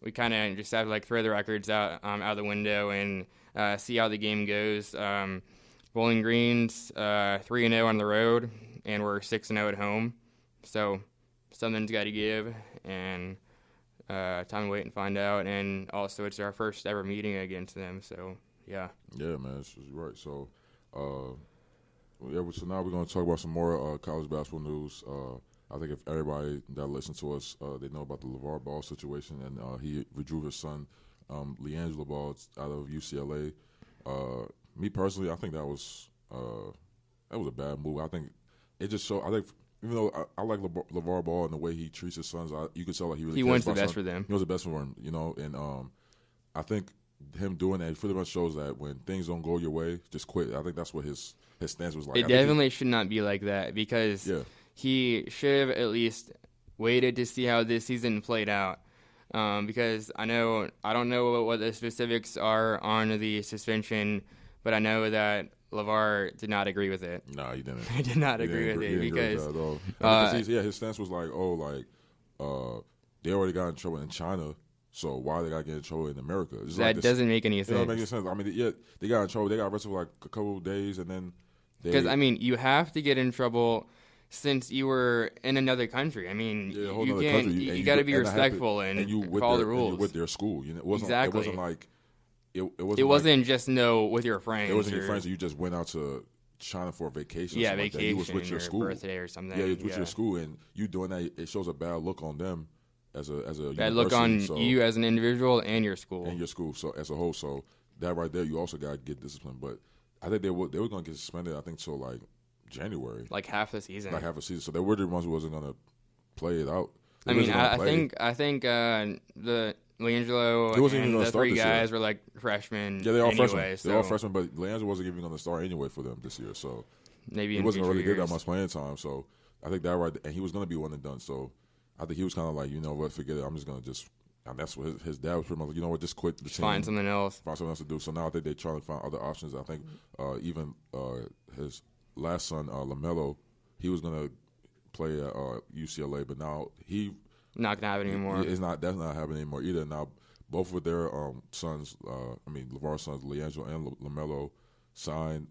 we kind of just have to like throw the records out the window and see how the game goes. Bowling Green's 3-0 on the road, and we're 6-0 at home. So something's got to give, and time to wait and find out. And also, it's our first ever meeting against them. So yeah. Yeah, man, that's right. So, so now we're going to talk about some more college basketball news. I think if everybody that listens to us, they know about the LeVar Ball situation, and he withdrew his son, LeAngelo Ball, out of UCLA. Me personally, I think that was a bad move. I think it just showed. I think even though I like LeVar Ball and the way he treats his sons, you could tell like he really wants the best for them. He wants the best for him, and I think him doing that pretty much shows that when things don't go your way, just quit. I think that's what his stance was like. It definitely should not be like that, because he should have at least waited to see how this season played out. Because I don't know what the specifics are on the suspension, but I know that LeVar did not agree with it. No, he didn't. He did not agree with it because his stance was like, they already got in trouble in China, so why they got to get in trouble in America? It's that like doesn't make any sense. It doesn't make any sense. I mean, they got in trouble. They got arrested for like a couple of days, and then because you have to get in trouble since you were in another country. I mean, you can't. You got to be respectful and follow the rules. And you with their school, it wasn't, exactly. It wasn't like. It wasn't just with your friends. It wasn't your friends. You just went out to China for a vacation. Yeah, vacation. You was with your school, birthday or something. Yeah, you was with your school, and you doing that. It shows a bad look on them as a bad look on you as an individual and your school. So as a whole, so that right there, you also got to get disciplined. But I think they were going to get suspended. I think till like January, like half the season. So they were the ones who wasn't going to play it out. I think the LeAngelo and the 3 guys were like freshmen. Yeah, they're all anyway, freshmen. So they're all freshmen, but LeAngelo wasn't even going to start anyway for them this year. So maybe he wasn't really years. good that much playing time. So I think that right, and he was going to be one and done. So I think he was kind of like, you know what, forget it. I'm just going to just And that's what his dad was pretty much like, you know what, just quit the team. Find something else. Find something else to do. So now I think they're trying to find other options. I think even his last son, LaMelo, he was going to play at UCLA, but now not going to happen anymore. That's not happening anymore either. Now, both of their sons, LeVar's sons, LiAngelo and LaMelo, signed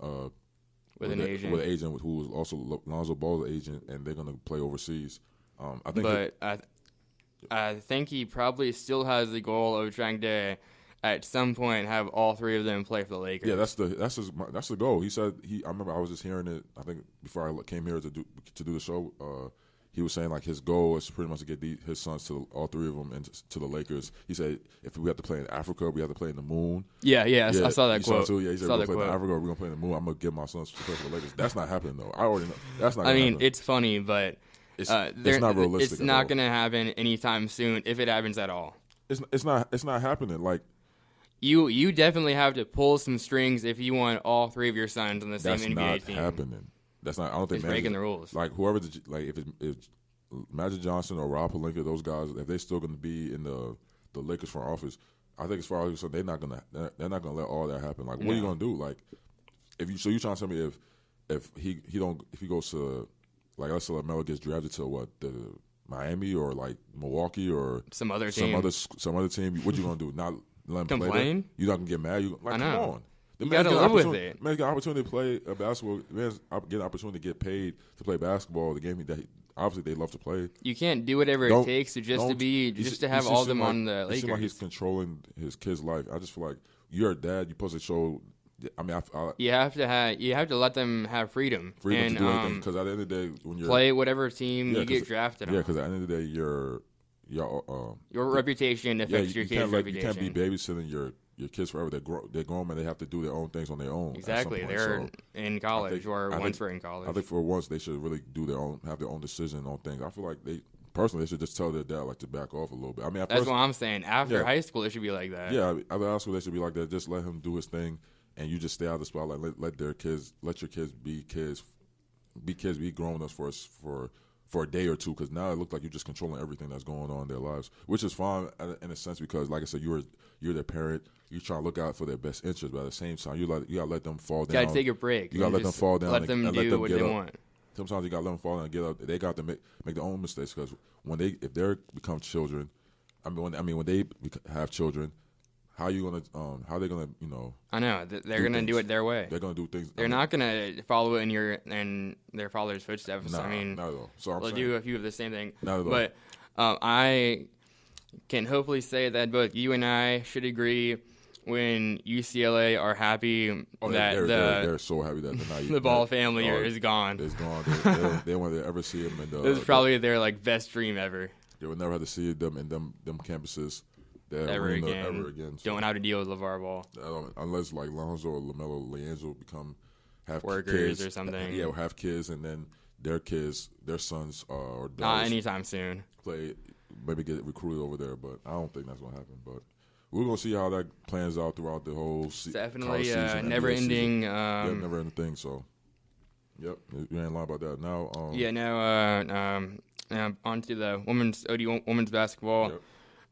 with an agent who was also Lonzo Ball's agent, and they're going to play overseas. I think he probably still has the goal of trying to, at some point, have all three of them play for the Lakers. Yeah, that's the goal. He said I remember I was just hearing it. I think before I came here to do the show, he was saying like his goal is pretty much to get his sons to all three of them and to the Lakers. He said if we have to play in Africa, we have to play in the moon. Yeah, I saw that quote. Yeah, he said we're going to play in Africa or we're going to play in the moon. I'm going to give my sons to play for the Lakers. That's not happening though. I already know that's not. It's funny, but. It's not realistic. It's not going to happen anytime soon, if it happens at all. It's not happening. Like you definitely have to pull some strings if you want all three of your sons on the same NBA team. That's not happening. That's not. I don't think it's breaking the rules. Like whoever, if Magic Johnson or Rob Pelinka, those guys, if they're still going to be in the Lakers front office, I think as far as they're not going to let all that happen. Like what are you going to do? Like you trying to tell me if he goes to, like, let's say LaMelo gets drafted to the Miami or like Milwaukee or some other team. What you gonna do? Not let him complain? Play there? You not gonna get mad? I know. Come on. You gotta live with it. Man, get an opportunity to play basketball. Man, get an opportunity to get paid to play basketball. The game that obviously they love to play. You can't do whatever it takes to to have all of them on the Lakers. It seems like he's controlling his kid's life. I just feel like you're a dad. You're supposed to show. I mean, you have to let them have freedom to do anything. Because at the end of the day, when you play whatever team you get drafted on. Yeah, because at the end of the day, your reputation affects your kid's reputation. You can't be babysitting your kids forever. They're grown and they have to do their own things on their own. Exactly, they're in college once we're in college. I think for once they should really have their own decision on things. I feel like personally, they should just tell their dad to back off a little bit. I mean, that's what I'm saying. After high school, it should be like that. Yeah, after high school, they should be like that. Just let him do his thing. And you just stay out of the spotlight. Let your kids be kids, be grown ups for a day or two. Because now it looks like you're just controlling everything that's going on in their lives, which is fine in a sense because, like I said, you're their parent. You're trying to look out for their best interest, but at the same time, you gotta let them fall down. You gotta take a break. You gotta let them fall down. Let them do what they want. Sometimes you gotta let them fall down and get up. They got to make their own mistakes because if they become children, when they have children. How are they gonna I know they're gonna do it their way. They're gonna do things. They're not gonna follow in their father's footsteps. Not at all. So they'll do a few of the same thing. Not at all. But I can hopefully say that both you and I should agree when UCLA are happy that they're so happy that the Ball family is gone. It's gone. They won't ever see him. This is probably their best dream ever. They will never have to see them in them campuses. Ever again. So, don't have to deal with LeVar Ball. Unless like Lonzo or LaMelo, LiAngelo have workers kids, or something. Yeah, or have kids, and then their sons or daughters. Not anytime soon. Maybe get recruited over there, but I don't think that's gonna happen. But we're gonna see how that plans out throughout the whole definitely season. Never ending. Never ending thing. So, yep, you ain't lying about that. Now, on to the ODU women's basketball. Yep.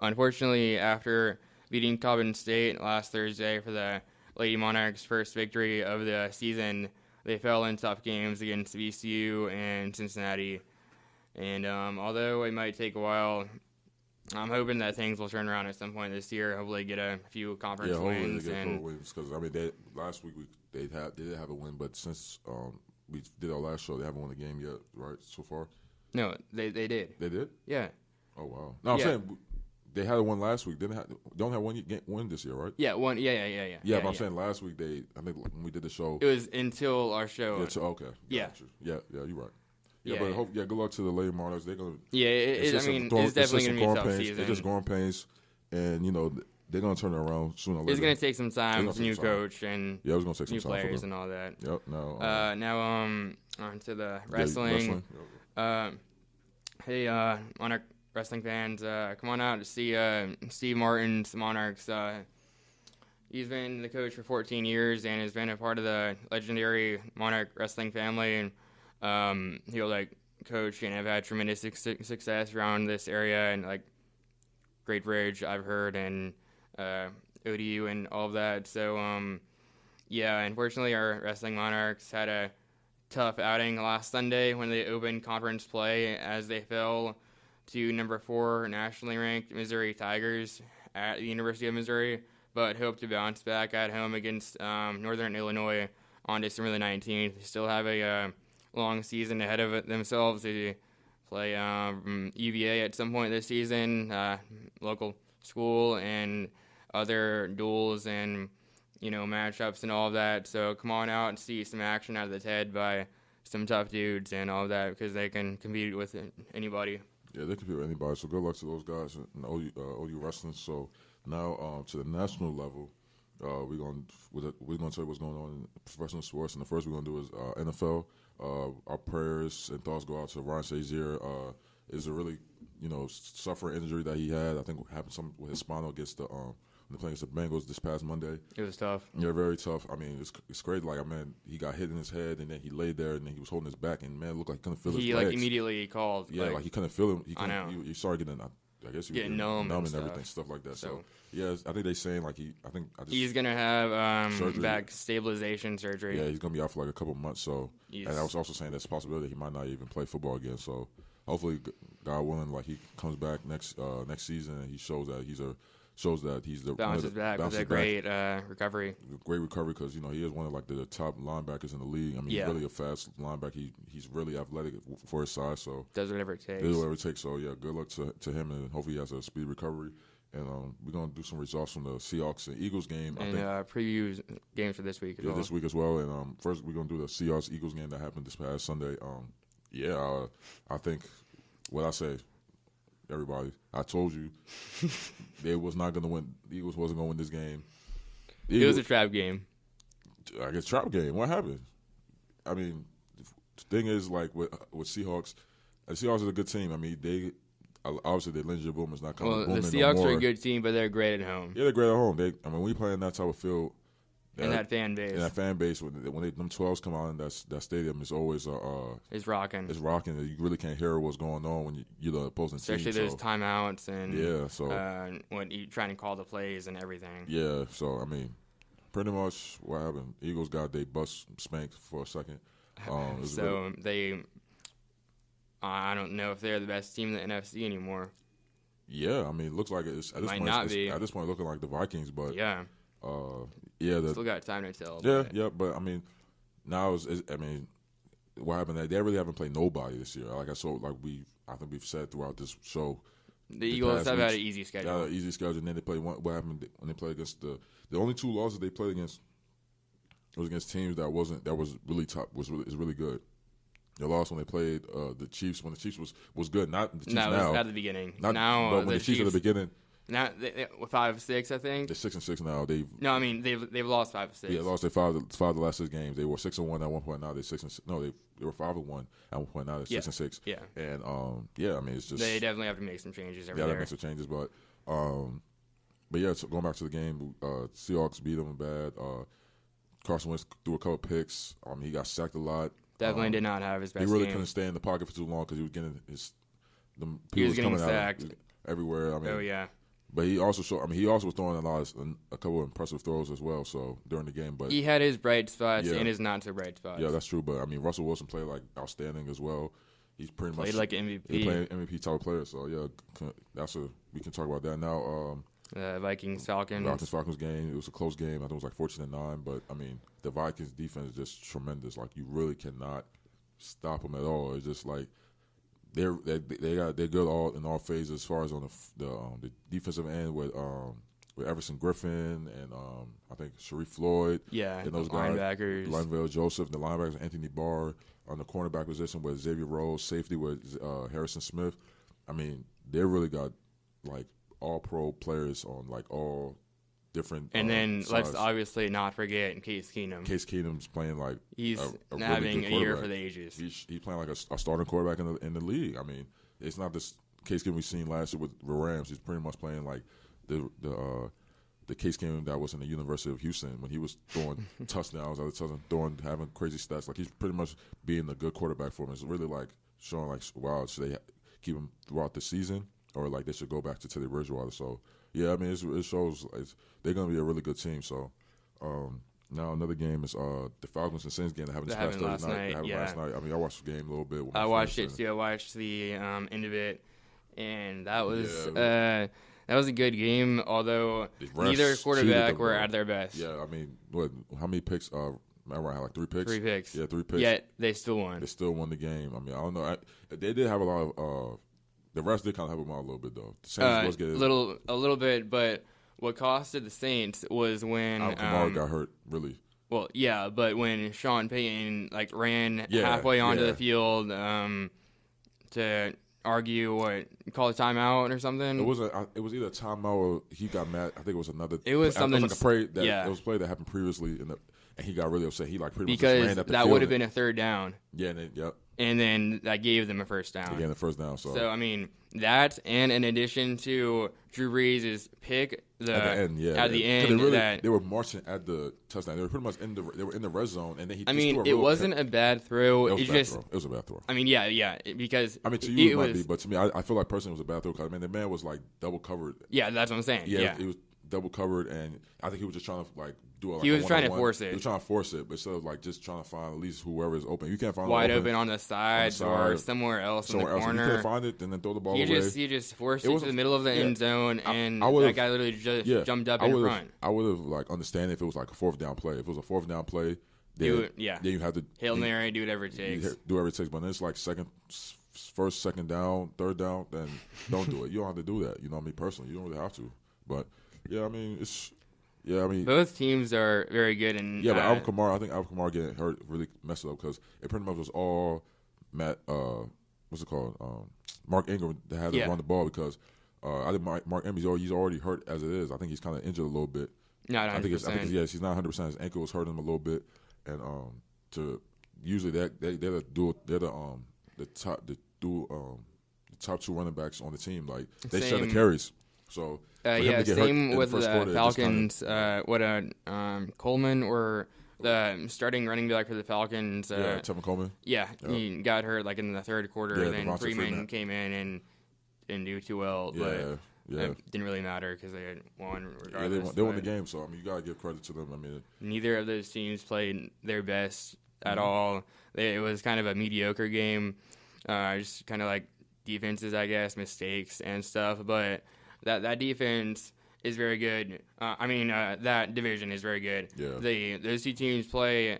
Unfortunately, after beating Coppin State last Thursday for the Lady Monarchs' first victory of the season, they fell in tough games against VCU and Cincinnati. And although it might take a while, I'm hoping that things will turn around at some point this year. Hopefully, get a few conference wins. They get wins because last week they did have a win, but since we did our last show, they haven't won a game yet, right? So far. No, they did. They did? Yeah. Oh wow. No, I'm saying. They had one last week. Don't have one this year, right? Yeah, one. Yeah, but I'm saying last week I think when we did the show, it was until our show. Okay. Yeah. You're right. But good luck to the Lady Monarchs. They're gonna. Yeah, it's definitely gonna be a tough season. They're just growing pains, and they're gonna turn it around sooner or later. It's gonna take some time with new coach and it was gonna take some new time players and all that. Yep. Now on to the wrestling. Hey, Monarch wrestling fans, come on out to see Steve Martin's Monarchs. He's been the coach for 14 years and has been a part of the legendary Monarch wrestling family. And he'll coach and have had tremendous success around this area. And Great Bridge, I've heard, and ODU and all of that. So, yeah, unfortunately, our Wrestling Monarchs had a tough outing last Sunday when they opened conference play as they fell to number 4 nationally ranked Missouri Tigers at the University of Missouri, but hope to bounce back at home against Northern Illinois on December the 19th. They still have a long season ahead of themselves. They play UVA at some point this season, local school, and other duels and matchups and all of that. So come on out and see some action out of the TED by some tough dudes and all of that, because they can compete with anybody. Yeah, they compete with anybody. So good luck to those guys in OU wrestling. So now to the national level, we're gonna tell you what's going on in professional sports. And the first we're gonna do is NFL. Our prayers and thoughts go out to Ryan Shazier. Is a really suffering injury that he had. I think happened something with his spinal against the when they played against the Bengals this past Monday. It was tough. Yeah, very tough. I mean, it's crazy. Like, he got hit in his head, and then he laid there, and then he was holding his back, and man, it looked like he couldn't feel his legs. He immediately called. Yeah, like he couldn't feel him. I know. He started getting, I guess, getting numb and stuff. everything, stuff like that. So yeah, I think they're saying he's gonna have surgery. back stabilization surgery. Yeah, he's gonna be out for like a couple months. So, and I was also saying there's a possibility he might not even play football again. So hopefully, God willing, like he comes back next season and he shows that he's the bounces back with a great recovery. Great recovery, because he is one of like the top linebackers in the league. I mean, he's really a fast linebacker. He's really athletic for his size. So does whatever it takes. So yeah, good luck to him, and hopefully he has a speedy recovery. And we're gonna do some results from the Seahawks and Eagles game. And preview games for this week as well. This week as well. And first we're gonna do the Seahawks Eagles game that happened this past Sunday. I think what I say. Everybody, I told you they was not going to win. The Eagles wasn't going to win this game. It was a trap game. I guess trap game. What happened? I mean, the thing is, like with Seahawks, the Seahawks is a good team. I mean, they obviously Lindsey Boom is not coming. Well, booming the Seahawks no more. are a good team, but they're great at home. Yeah, they're great at home. When we play in that type of field. In that fan base. When them 12s come out in that stadium, is always it's rocking. It's rocking. You really can't hear what's going on when you're the opposing team. Especially those timeouts and when you're trying to call the plays and everything. Yeah, so I mean, pretty much what happened. Eagles got they bus spanked for a second. I don't know if they're the best team in the NFC anymore. Yeah, I mean, it looks like it's at this point looking like the Vikings, but yeah. Still got time to tell. But I mean, now what happened? They really haven't played nobody this year. I think we've said throughout this show. The Eagles have had an easy schedule. Yeah, an easy schedule, and then they played what happened when they played against the only 2 losses they played against was against teams that was really top is really good. They lost when they played the Chiefs when the Chiefs was good. Not the Chiefs now. That was at the beginning. But when the Chiefs at the beginning. Now 5-6, I think. They're 6-6 now. They've lost 5-6. Yeah, lost their five of the last 6 games. They were 6-1 at one point. Now they're 6-6. No, they were 5-1 at one point. Now they're 6-6. Yeah. And I mean, it's just they definitely have to make some changes. They make some changes, but yeah. So going back to the game, Seahawks beat them bad. Carson Wentz threw a couple picks. He got sacked a lot. Definitely did not have his best. He really game. couldn't stay in the pocket for too long because he was getting he was getting sacked everywhere. I mean, oh yeah. But he also was throwing a couple of impressive throws as well. So during the game, but he had his bright spots and his not so bright spots. Yeah, that's true. But I mean, Russell Wilson played like outstanding as well. He's pretty played much like MVP. He played MVP type of player. So yeah, we can talk about that now. Vikings-Falcons game. It was a close game. I think it was like 14-9. But I mean, the Vikings defense is just tremendous. Like you really cannot stop them at all. It's just like. They're good in all phases as far as on the defensive end with Everson Griffin and I think Sharif Floyd. Yeah, and those linebackers. Linval Joseph, the linebackers, Anthony Barr on the cornerback position with Xavier Rhodes, safety with Harrison Smith. I mean, they really got like all pro players on like all different. And then sides. Let's obviously not forget Case Keenum. Case Keenum's playing like he's a having really a year for the ages. He's playing like a starting quarterback in the league. I mean, it's not this Case Keenum we've seen last year with the Rams. He's pretty much playing like the Case Keenum that was in the University of Houston when he was throwing touchdowns having crazy stats. Like he's pretty much being a good quarterback for him. It's really like showing like wow, should they keep him throughout the season or like they should go back to Teddy Bridgewater. So yeah, I mean it shows they're gonna be a really good team. So now another game is the Falcons and Saints game that happened this past Thursday night. Last night. I mean I watched the game a little bit. With I watched it too. I watched the end of it, and that was a good game. Although neither quarterback were at their best. Yeah, I mean, how many picks? Remember, I had like 3 picks. 3 picks. Yeah, 3 picks. Yet they still won. They still won the game. I mean, I don't know. They did have a lot of. The refs did kind of help them out a little bit though. The Saints was getting a little bit, but what costed the Saints was when Kamara got hurt. Really. Well, yeah, but when Sean Payton ran halfway onto the field to argue call a timeout or something. It was either a timeout or he got mad. I think it was another. It was something. It was like a play that it was a play that happened previously and he got really upset. He like pretty much because ran at the that field would have been a third down. Yeah, and then that gave them a first down. They gave the first down. So I mean that, and in addition to Drew Brees' pick at the end, they were marching at the touchdown. They were pretty much in the red zone, and then he. I mean, it wasn't a bad throw. It was a bad throw. I mean, yeah, because I mean, to you it might be, but to me, I feel like personally it was a bad throw because I mean the man was like double covered. Yeah, that's what I'm saying. Yeah. It was double covered, and I think he was just trying to like do it. He was trying to force it. He was trying to force it, but instead of like just trying to find at least whoever is open. You can't find wide open on the sides or somewhere else in the corner. You can't find it, then throw the ball away. He just forced it to the middle of the end zone, and that guy literally just jumped up in front. I would have like understand if it was like a 4th down play. If it was a 4th down play, then you have to Hail Mary, do whatever it takes. Do whatever it takes, but then it's like first, second down, third down, then don't do it. You don't have to do that. You know me personally, you don't really have to. But yeah, I mean both teams are very good. And but I think Alvin Kamara getting hurt really messed it up because it pretty much was all Matt. What's it called? Mark Ingram that had to run the ball because I think Mark Ingram he's already hurt as it is. I think he's kind of injured a little bit. Not 100%. I think he's not 100%. His ankle was hurting him a little bit, and usually they're the top 2 running backs on the team. Like they share the carries. So same with the Falcons. Coleman or the starting running back for the Falcons. Tevin Coleman. Yeah, he got hurt like in the third quarter. And then Freeman came in and didn't do too well. But it didn't really matter because they had won regardless. Yeah, they won the game. So I mean, you gotta give credit to them. I mean, neither of those teams played their best at all. It was kind of a mediocre game. Just kind of like defenses, I guess, mistakes and stuff, but. That defense is very good. That division is very good. Yeah. Those 2 teams play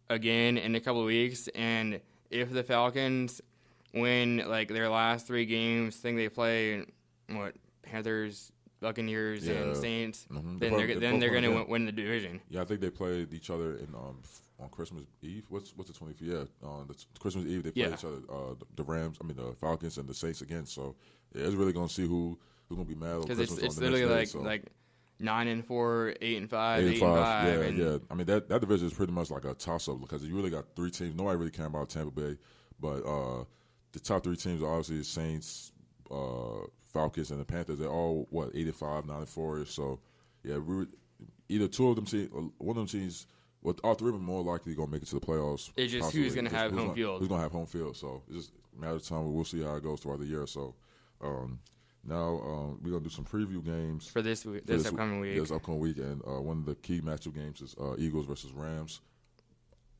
again in a couple of weeks, and if the Falcons win like their last 3 games, I think they play Panthers, Buccaneers, and Saints. Mm-hmm. Then they're going to win the division. Yeah, I think they played each other in on Christmas Eve. What's the 25th? Yeah, on the Christmas Eve they played each other. The Falcons and the Saints again. So it's really going to see who's gonna be mad over Christmas. It's literally like 9-4, 8-5, 8-5. Yeah. I mean that division is pretty much like a toss up because you really got 3 teams. Nobody really cares about Tampa Bay, but the top 3 teams are obviously the Saints, Falcons, and the Panthers. They're all 85, 94. So yeah, either 2 of them teams, one of them teams. Well, all 3 of them more likely going to make it to the playoffs. It's just who's going to have home field. Who's going to have home field. So it's just a matter of time. We'll see how it goes throughout the year. So now we're going to do some preview games. For this upcoming week. This upcoming week. And one of the key matchup games is Eagles versus Rams.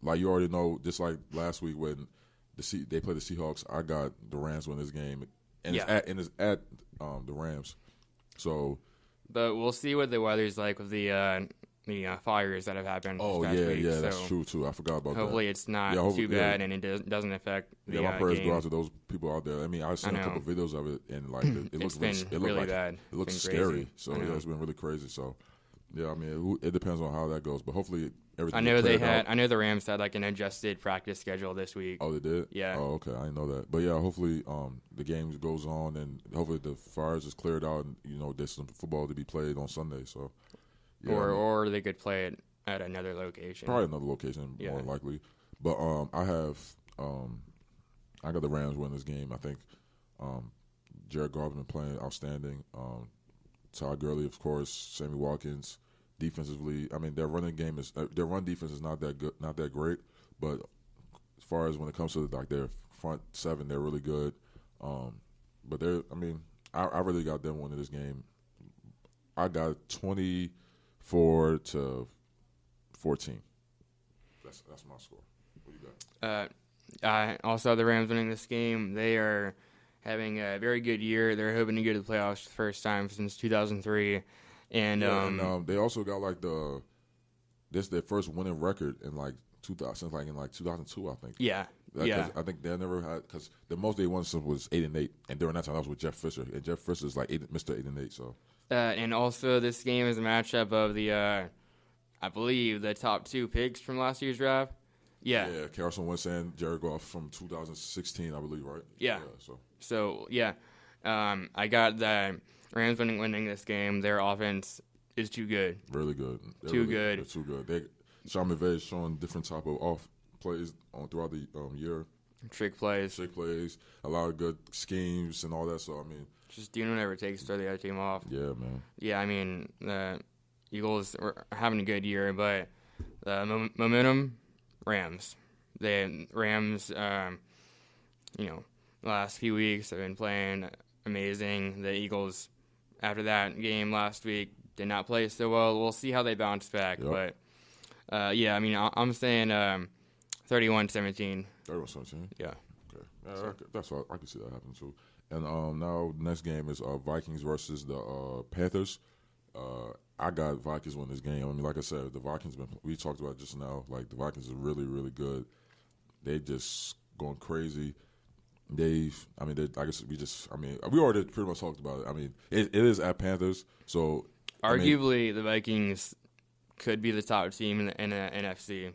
Like you already know, just like last week when they played the Seahawks, I got the Rams win this game. And it's at the Rams. So, but we'll see what the weather's like with the fires that have happened. Oh week, so that's true too. I forgot about hopefully it's not too bad and it doesn't affect the my prayers game. go out to those people out there. I mean, I've seen a couple videos of it and like it looks really bad. It looks scary. So it's been really crazy. So yeah, I mean, it depends on how that goes, but hopefully everything. I know the Rams had like an adjusted practice schedule this week. Oh, they did? Yeah. Oh, okay. I didn't know that. But yeah, hopefully the game goes on and hopefully the fires is cleared out and there's some football to be played on Sunday. So yeah, or they could play it at another location. Probably another location, more likely. But I got the Rams win this game. I think Jared Goff been playing outstanding. Todd Gurley, of course, Sammy Watkins. Defensively, I mean, their run defense is not that good, not that great. But as far as when it comes to like their front 7, they're really good. But I really got them winning this game. I got 24-14. That's my score. What you got? I also have the Rams winning this game. They are having a very good year. They're hoping to go to the playoffs for the first time since 2003. And they also got like this their first winning record in like 2000, like in like 2002, I think. Yeah. Yeah. I think they never had, because the most they won was 8-8, and during that time that was with Jeff Fisher, and Jeff Fisher's like Mr. 8-8. So. And also this game is a matchup of the, I believe, the top two picks from last year's draft. Yeah. Yeah, Carson Wentz and Jared Goff from 2016, I believe, right? Yeah. So I got the Rams winning this game. Their offense is too good. Really good. They're too good. Sean McVay is showing different type of off plays throughout the year. Trick plays, a lot of good schemes and all that. So, I mean, just doing whatever it takes to throw the other team off. Yeah, man. Yeah, I mean, the Eagles are having a good year, but the momentum, Rams. The last few weeks have been playing amazing. The Eagles, after that game last week, did not play so well. We'll see how they bounce back. Yep. But, I mean, I'm saying 31-17. 31-17? Yeah. Okay. That's all. I can see that happen, too. And now next game is Vikings versus the Panthers. I got Vikings win this game. I mean, like I said, the Vikings we talked about it just now. Like, the Vikings are really, really good. They just going crazy. We already pretty much talked about it. I mean, it is at Panthers, so arguably the Vikings could be the top team in the NFC.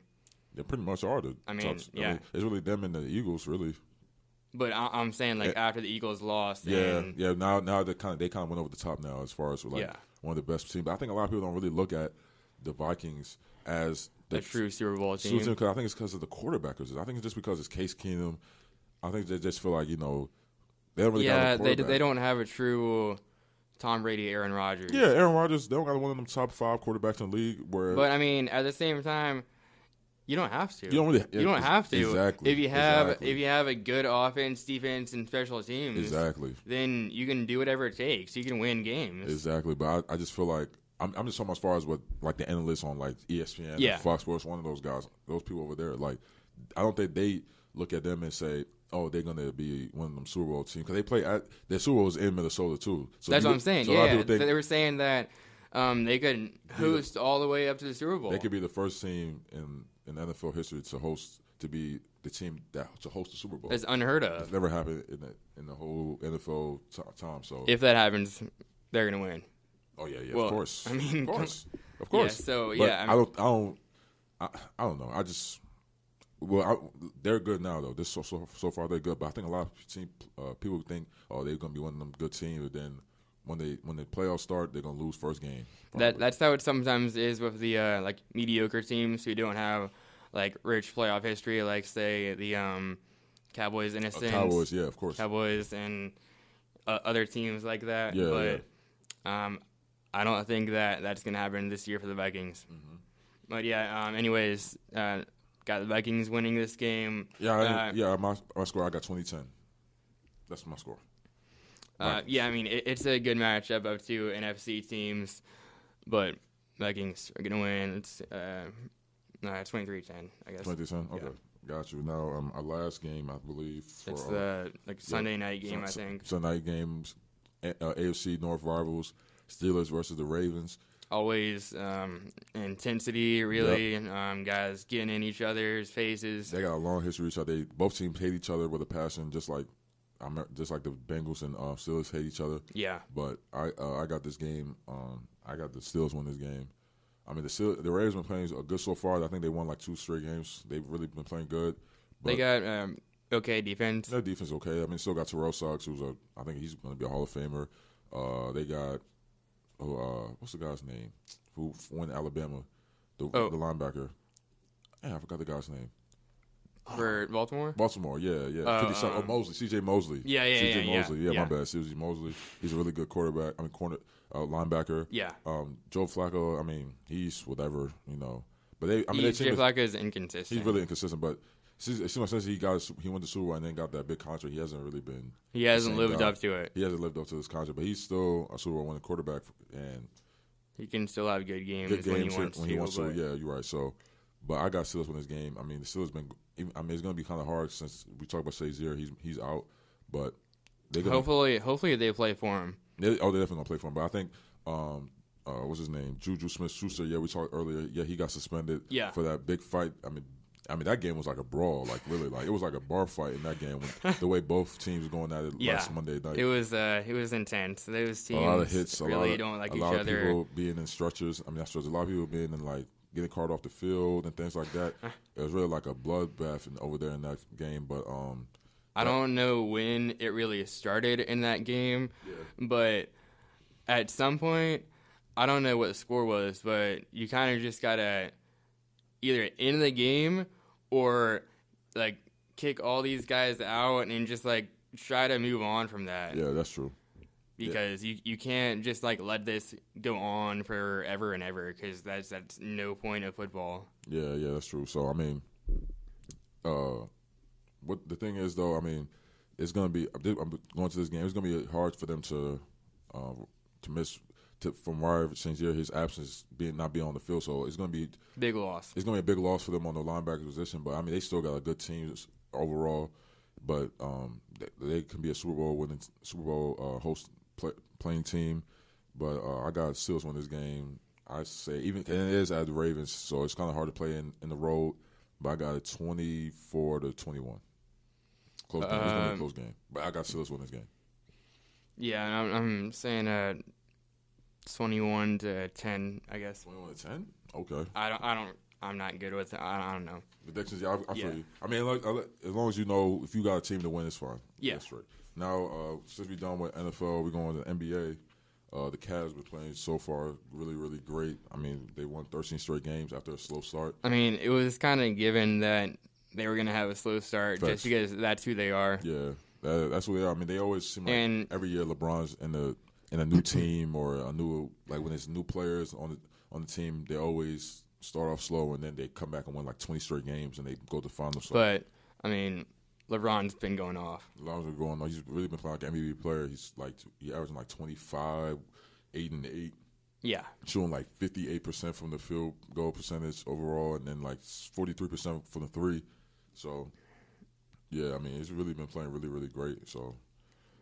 They pretty much are the top. I mean, it's really them and the Eagles, really. But I'm saying, after the Eagles lost. Now they kind of went over the top now as far as one of the best teams. But I think a lot of people don't really look at the Vikings as a true Super Bowl team. I think it's because of the quarterbackers. I think it's just because it's Case Keenum. I think they just feel like, they don't really have a quarterback. They don't have a true Tom Brady, Aaron Rodgers. Yeah, Aaron Rodgers, they don't got one of them top 5 quarterbacks in the league. But, I mean, at the same time, you don't have to. You don't have to. Exactly. If you have a good offense, defense, and special teams, then you can do whatever it takes. You can win games. Exactly. But I just feel like I'm just talking as far as what like the analysts on like ESPN and Fox Sports, one of those guys, those people over there. Like, I don't think they look at them and say, oh, they're going to be one of them Super Bowl teams. Because they play their Super Bowl is in Minnesota, too. So that's what I'm saying. So they were saying that they could host all the way up to the Super Bowl. They could be the first team in NFL history to be the team to host the Super Bowl. It's unheard of. It's never happened in the whole NFL time. So if that happens, they're going to win. Oh yeah, of course. I mean, of course. Yeah, so but I don't know. They're good now though. This so far they're good, but I think a lot of people think, oh, they're going to be one of them good teams, but then when the playoffs start, they're going to lose first game. That's how it sometimes is with the mediocre teams who don't have like rich playoff history, like say the Cowboys in a sense. Cowboys, yeah, of course. Cowboys and other teams like that. Yeah, but I don't think that's going to happen this year for the Vikings. Mm-hmm. But anyways, got the Vikings winning this game. My score, I got 20-10. That's my score. I mean, it's a good matchup of two NFC teams, but Vikings are going to win. It's 23-10, I guess. 23-10? Okay. Yeah. Got you. Now, our last game, I believe. It's the Sunday night game, I think. Sunday night games, AFC North rivals, Steelers versus the Ravens. Always intensity, really. Yep. Guys getting in each other's faces. They got a long history of each other. Both teams hate each other with a passion, just like the Bengals and Steelers hate each other. Yeah. But I got this game. I got the Steelers win this game. I mean, the Ravens been playing good so far. I think they won like 2 straight games. They've really been playing good. They got okay defense. Their defense okay. I mean, still got Terrell Suggs, I think he's going to be a Hall of Famer. They got what's the guy's name who won Alabama, the linebacker. I forgot the guy's name. For Baltimore? Baltimore, yeah. Mosley, C.J. Mosley. C.J. Mosley, my bad. C.J. Mosley. He's a really good quarterback. I mean, linebacker. Yeah. Joe Flacco, I mean, he's whatever, But Joe Flacco is inconsistent. He's really inconsistent, but It seems like since he went to Super Bowl and then got that big contract, he hasn't really been. He hasn't lived up to it. He hasn't lived up to this contract, but he's still a Super Bowl winning quarterback, and he can still have good games when he wants to. Yeah, you're right. So, but I got Steelers win this game. I mean, the Steelers been. I mean, it's going to be kind of hard since we talk about Shazier. He's out, but they're gonna, hopefully they play for him. They're definitely going to play for him. But I think. What's his name? Juju Smith-Schuster. Yeah, we talked earlier. Yeah, he got suspended for that big fight. I mean, that game was like a brawl. Like really, like it was like a bar fight in that game. The way both teams were going at it last Monday night. It was intense. Those teams a lot of hits, really don't like each other. A lot of people being in stretchers. I mean, not stretchers. A lot of people being in like getting carted off the field and things like that. It was really like a bloodbath over there in that game. But I don't know when it really started in that game, but at some point. I don't know what the score was, but you kind of just got to either end the game or, like, kick all these guys out and just, like, try to move on from that. Yeah, that's true. Because you can't just, like, let this go on forever and ever because that's no point of football. Yeah, that's true. So, I mean, what the thing is, though, I mean, it's going to be – I'm going to this game. It's going to be hard for them to miss – from Ryan Shazier, his absence not being on the field, so it's going to be big loss. It's going to be a big loss for them on the linebacker position. But I mean, they still got a good team overall. But they can be a Super Bowl host playing team. But I got Steelers win this game. I say and it is at the Ravens, so it's kind of hard to play in the road. But I got it 24-21. Close game. It's going to be a close game. But I got Steelers win this game. Yeah, I'm saying 21-10, I guess. 21-10? Okay. I'm not good with it. I don't know. Predictions, I feel you. I mean, as long as you know if you got a team to win, it's fine. Yeah. That's right. Now, since we're done with NFL, we're going to the NBA. The Cavs been playing so far really, really great. I mean, they won 13 straight games after a slow start. I mean, it was kind of given that they were going to have a slow start just because that's who they are. Yeah, that's who they are. I mean, they always seem like every year LeBron's in a new team or a new when there's new players on the team, they always start off slow and then they come back and win like 20 straight games and they go to the finals. But I mean, LeBron's been going off. He's really been playing like an MVP player. He's averaging like 25, 8 and 8. Yeah, shooting like 58% from the field goal percentage overall, and then like 43% from the three. So yeah, I mean, he's really been playing really, really great. So.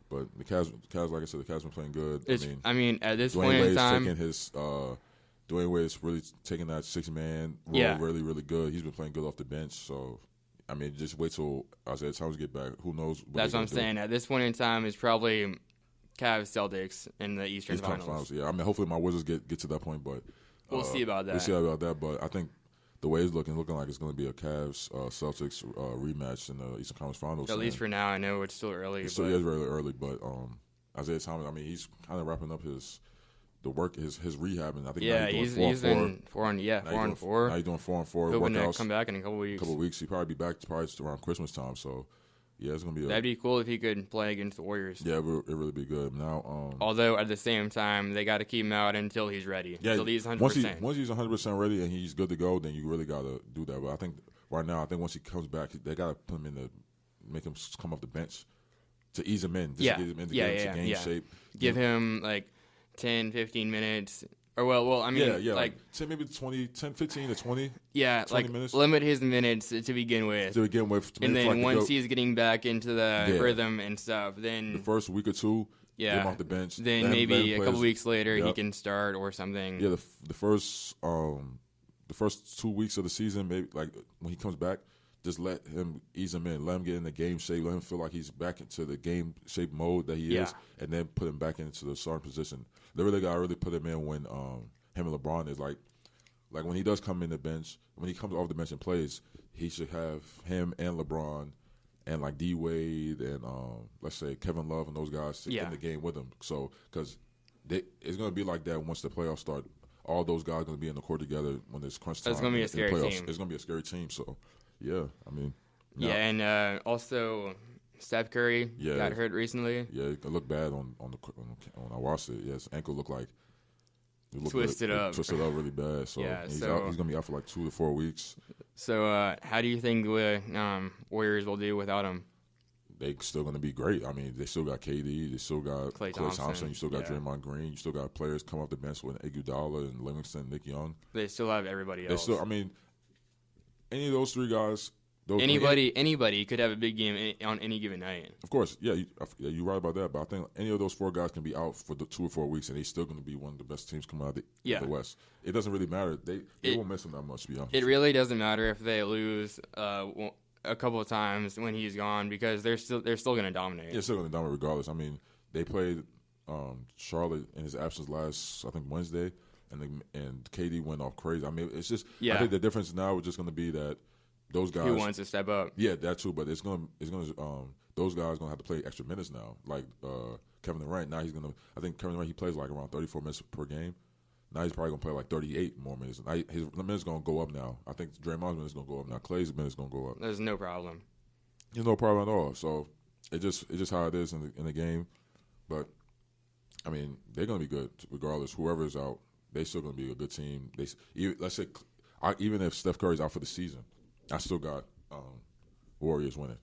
But the Cavs, like I said, the Cavs been playing good. I mean, at this point in time, Dwayne Wade's really taking that 6-man role really, really good. He's been playing good off the bench. So, I mean, just wait till Isaiah Thomas get back. Who knows? That's what I'm saying. At this point in time, it's probably Cavs Celtics in the Eastern Finals. Yeah, I mean, hopefully my Wizards get to that point, but we'll see about that. But I think the way it's looking like it's going to be a Cavs Celtics rematch in the Eastern Conference Finals. At least for now, I know it's still early. It's really early, but Isaiah Thomas, I mean, he's kind of wrapping up his rehab, and I think he's been 4-4. Now he's doing 4-4 hoping workouts. To come back in a couple weeks. He'll probably be back around Christmas time. So yeah, it's gonna be. That'd be cool if he could play against the Warriors. Yeah, it really be good. Now, although at the same time, they got to keep him out until he's ready. Yeah, until he's 100%. Once he's 100% ready and he's good to go, then you really gotta do that. But I think right now, once he comes back, they gotta put him make him come off the bench to ease him in. Get him into game shape. Give him like 10, 15 minutes. Or I mean, like 10, maybe 10, 15 to 20. Yeah, 20 minutes. Limit his minutes to begin with. And then once he's getting back into the rhythm and stuff, then the first week or two, get him off the bench. Then maybe a couple weeks later he can start or something. Yeah, the first 2 weeks of the season, maybe like when he comes back, just let him ease him in, let him get in the game shape, let him feel like he's back into the game shape mode that he is, and then put him back into the starting position. They really got to put him in when him and LeBron is like when he does come in the bench, when he comes off the bench and plays, he should have him and LeBron and like D Wade and let's say Kevin Love and those guys in the game with him. So because it's going to be like that once the playoffs start. All those guys are going to be in the court together when it's crunch time. It's going to be a scary team. It's going to be a scary team. So. Yeah, I mean. And also Steph Curry got hurt recently. Yeah, it looked bad on I watched it. Yeah, his ankle looked like Twist it up. Twist it up really bad. So Yeah, he's so- he's gonna be out for like 2 to 4 weeks. So, how do you think the Warriors will do without him? They still gonna be great. I mean, they still got KD, they still got Klay Klay Thompson, Thompson, you still got yeah. Draymond Green, you still got players come off the bench with Iguodala and Livingston, Nick Young. They still have everybody They else. still, I mean, any of those 3 guys. Anybody could have a big game on any given night. Of course, yeah, you're right about that. But I think any of those 4 guys can be out for the 2 or 4 weeks, and they're still going to be one of the best teams coming out of the West. It doesn't really matter. They won't miss him that much, to be honest. It really doesn't matter if they lose a couple of times when he's gone because they're still going to dominate. Yeah, still going to dominate regardless. I mean, they played Charlotte in his absence last, I think, Wednesday, and KD went off crazy. I mean, it's just I think the difference now is just going to be that those guys who wants to step up. Yeah, that too. But it's gonna those guys gonna have to play extra minutes now. Like Kevin Durant, now he's gonna. I think Kevin Durant he plays like around 34 minutes per game. Now he's probably gonna play like 38 more minutes. His minutes gonna go up now. I think Draymond's minutes gonna go up now. Klay's minutes gonna go up. There's no problem. There's no problem at all. So it's just how it is in the game. But I mean, they're gonna be good regardless. Whoever's out, they still gonna be a good team. Let's say even if Steph Curry's out for the season, I still got Warriors winning.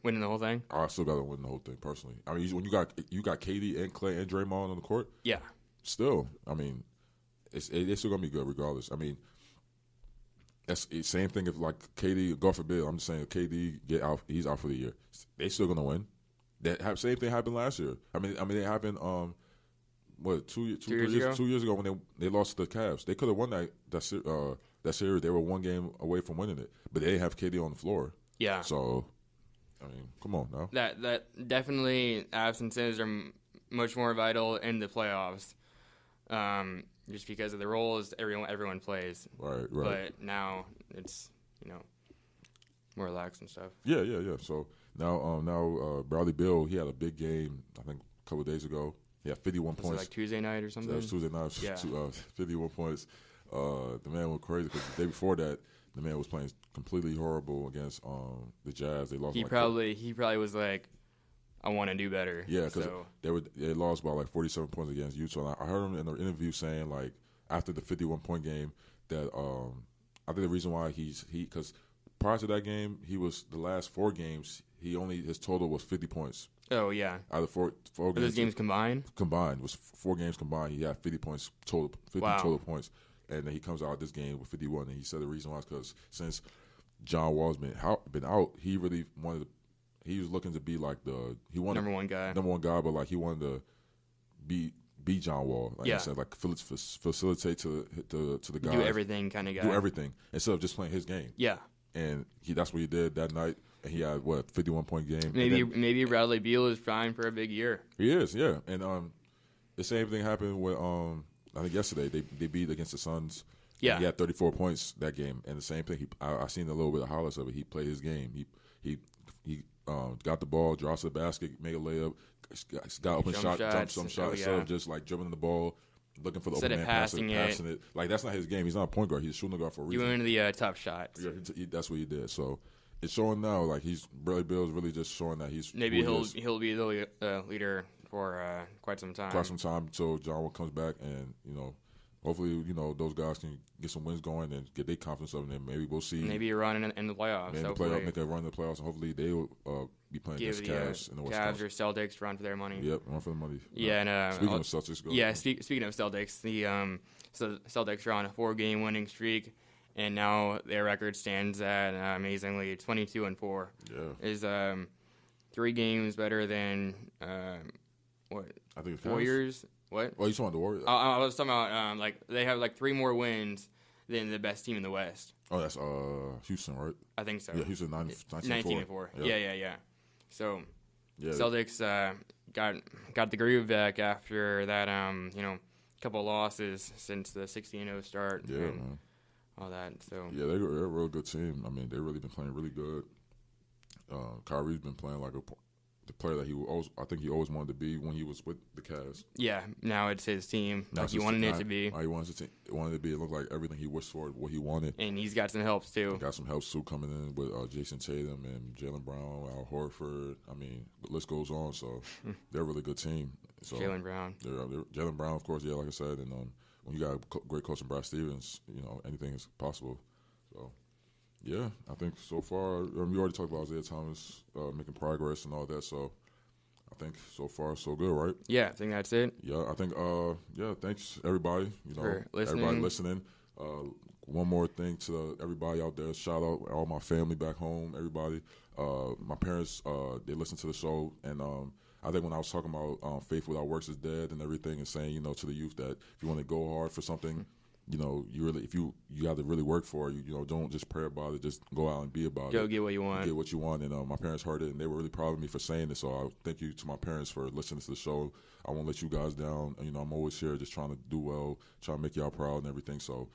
Winning the whole thing? I still got to win the whole thing personally. I mean, when you got KD and Klay and Draymond on the court, yeah. Still, I mean, it's still gonna be good regardless. I mean, that's the same thing if like KD, God forbid, I'm just saying if KD get out, he's out for the year. They still gonna win. Same thing happened last year. I mean, it happened. What 2 years ago when they lost to the Cavs. They could have won that series. They were 1 game away from winning it, but they didn't have KD on the floor. Yeah. So, I mean, come on now. That definitely absences are much more vital in the playoffs, just because of the roles everyone plays. Right. But now it's more relaxed and stuff. Yeah. So now Bradley Beal, he had a big game. I think a couple of days ago. He had 51 points. Like Tuesday night or something? That was Tuesday night. Yeah. 51 points. The man went crazy because the day before that, the man was playing completely horrible against the Jazz. They lost. He probably was like, I want to do better. Yeah, because they lost by like 47 points against Utah. And I heard him in an interview saying like after the 51-point game that I think the reason why because prior to that game he was the last 4 games his total was 50 points. Oh yeah. Out of four games. Those games combined? Combined was 4 games combined. He had 50 points total. 50 total points. And then he comes out this game with 51, and he said the reason why is because since John Wall's been out, he really wanted. He was looking to be like number one guy, but like he wanted to be John Wall. Like I said, like facilitate to the guys, do everything kind of guy, do everything instead of just playing his game. Yeah, and that's what he did that night. And he had 51-point game. Maybe Bradley Beal is primed for a big year. He is, yeah. And the same thing happened with I think yesterday they beat against the Suns. Yeah, he had 34 points that game, and the same thing. I seen a little bit of highlights of it. He played his game. He got the ball, dropped to the basket, made a layup, got open shot, jumped some shot instead of just like dribbling the ball, looking for the open man, passing it. Like that's not his game. He's not a point guard. He's a shooting guard for a reason. Doing the tough shots. Yeah, that's what he did. So it's showing now. Like Bradley Beal is really just showing that he's maybe he'll be the leader for quite some time. Quite some time until John Wall comes back, and hopefully those guys can get some wins going and get their confidence up, and then maybe we'll see. Maybe a run in the playoffs. Maybe make a run in the playoffs, and hopefully they will be playing against Cavs in the West Coast. Cavs or Celtics run for their money. Yep, run for the money. Yeah, and speaking of Celtics, go. Yeah, speaking of Celtics, the Celtics are on a 4-game winning streak, and now their record stands at amazingly 22-4. Yeah, is 3 games better than what? I think it's Warriors. What? Oh, you talking about the Warriors? I was talking about like they have like 3 more wins than the best team in the West. Oh, that's Houston, right? I think so. Yeah, Houston 19-4. Yeah. So yeah, Celtics got the groove back after that couple losses since the 16-0 start. Yeah, man. All that. So yeah, they're a real good team. I mean, they've really been playing really good. Kyrie's been playing like the player that I think he always wanted to be when he was with the Cavs. Yeah, now it's his team. Like he wanted it to be. He wanted to be. It looked like everything he wished for, what he wanted. And he's got some helps too. Got some helps too coming in with Jason Tatum and Jaylen Brown, Al Horford. I mean, the list goes on. So they're a really good team. So, Jalen Brown. Jalen Brown, of course, yeah, like I said. And when you got a great coach in Brad Stevens, anything is possible. So, yeah, I think so far, we already talked about Isaiah Thomas making progress and all that. So, I think so far so good, right? Yeah, I think that's it. Yeah, I think thanks everybody. For listening. Everybody listening. One more thing to everybody out there. Shout out all my family back home. Everybody. My parents they listen to the show, and I think when I was talking about faith without works is dead and everything, and saying to the youth that if you want to go hard for something, you really if you got to really work for it. Don't just pray about it. Just go out and be about it. Go get what you want. Get what you want. And my parents heard it, and they were really proud of me for saying it. So I thank you to my parents for listening to the show. I won't let you guys down. I'm always here just trying to do well, trying to make y'all proud and everything. So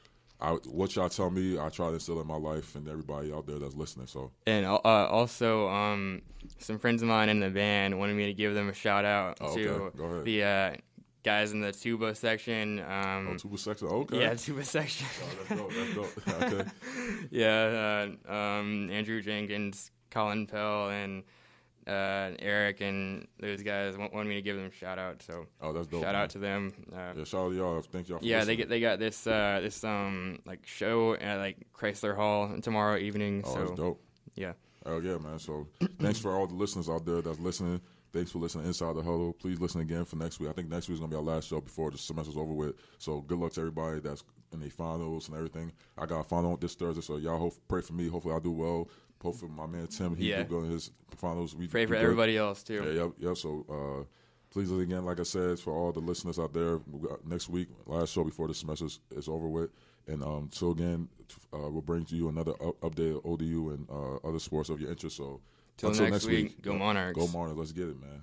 what y'all tell me, I try to instill in my life and everybody out there that's listening. So and also, some friends of mine in the band wanted me to give them a shout out to the guys in the tuba section. Tuba section. Okay. Yeah, tuba section. That's dope. Okay. Yeah, Andrew Jenkins, Colin Pell, and Eric and those guys wanted me to give them a shout out. So that's dope. Shout out to them. Shout out to y'all. Thank y'all for listening. they got this like show at like Chrysler Hall tomorrow evening. Oh, so that's dope. Yeah. Oh yeah, man. So thanks for all the listeners out there that's listening. Thanks for listening Inside the Huddle. Please listen again for next week. I think next week is going to be our last show before the semester's over with. So good luck to everybody that's in the finals and everything. I got a final this Thursday, so y'all pray for me. Hopefully I'll do well. Hopefully my man Tim, he do good in his finals. We pray for everybody else, too. Yeah. So please listen again, like I said, for all the listeners out there. Next week, last show before the semester is over with. And so again, we'll bring to you another update of ODU and other sports of your interest. So Till next week, go Monarchs. Go Monarchs. Let's get it, man.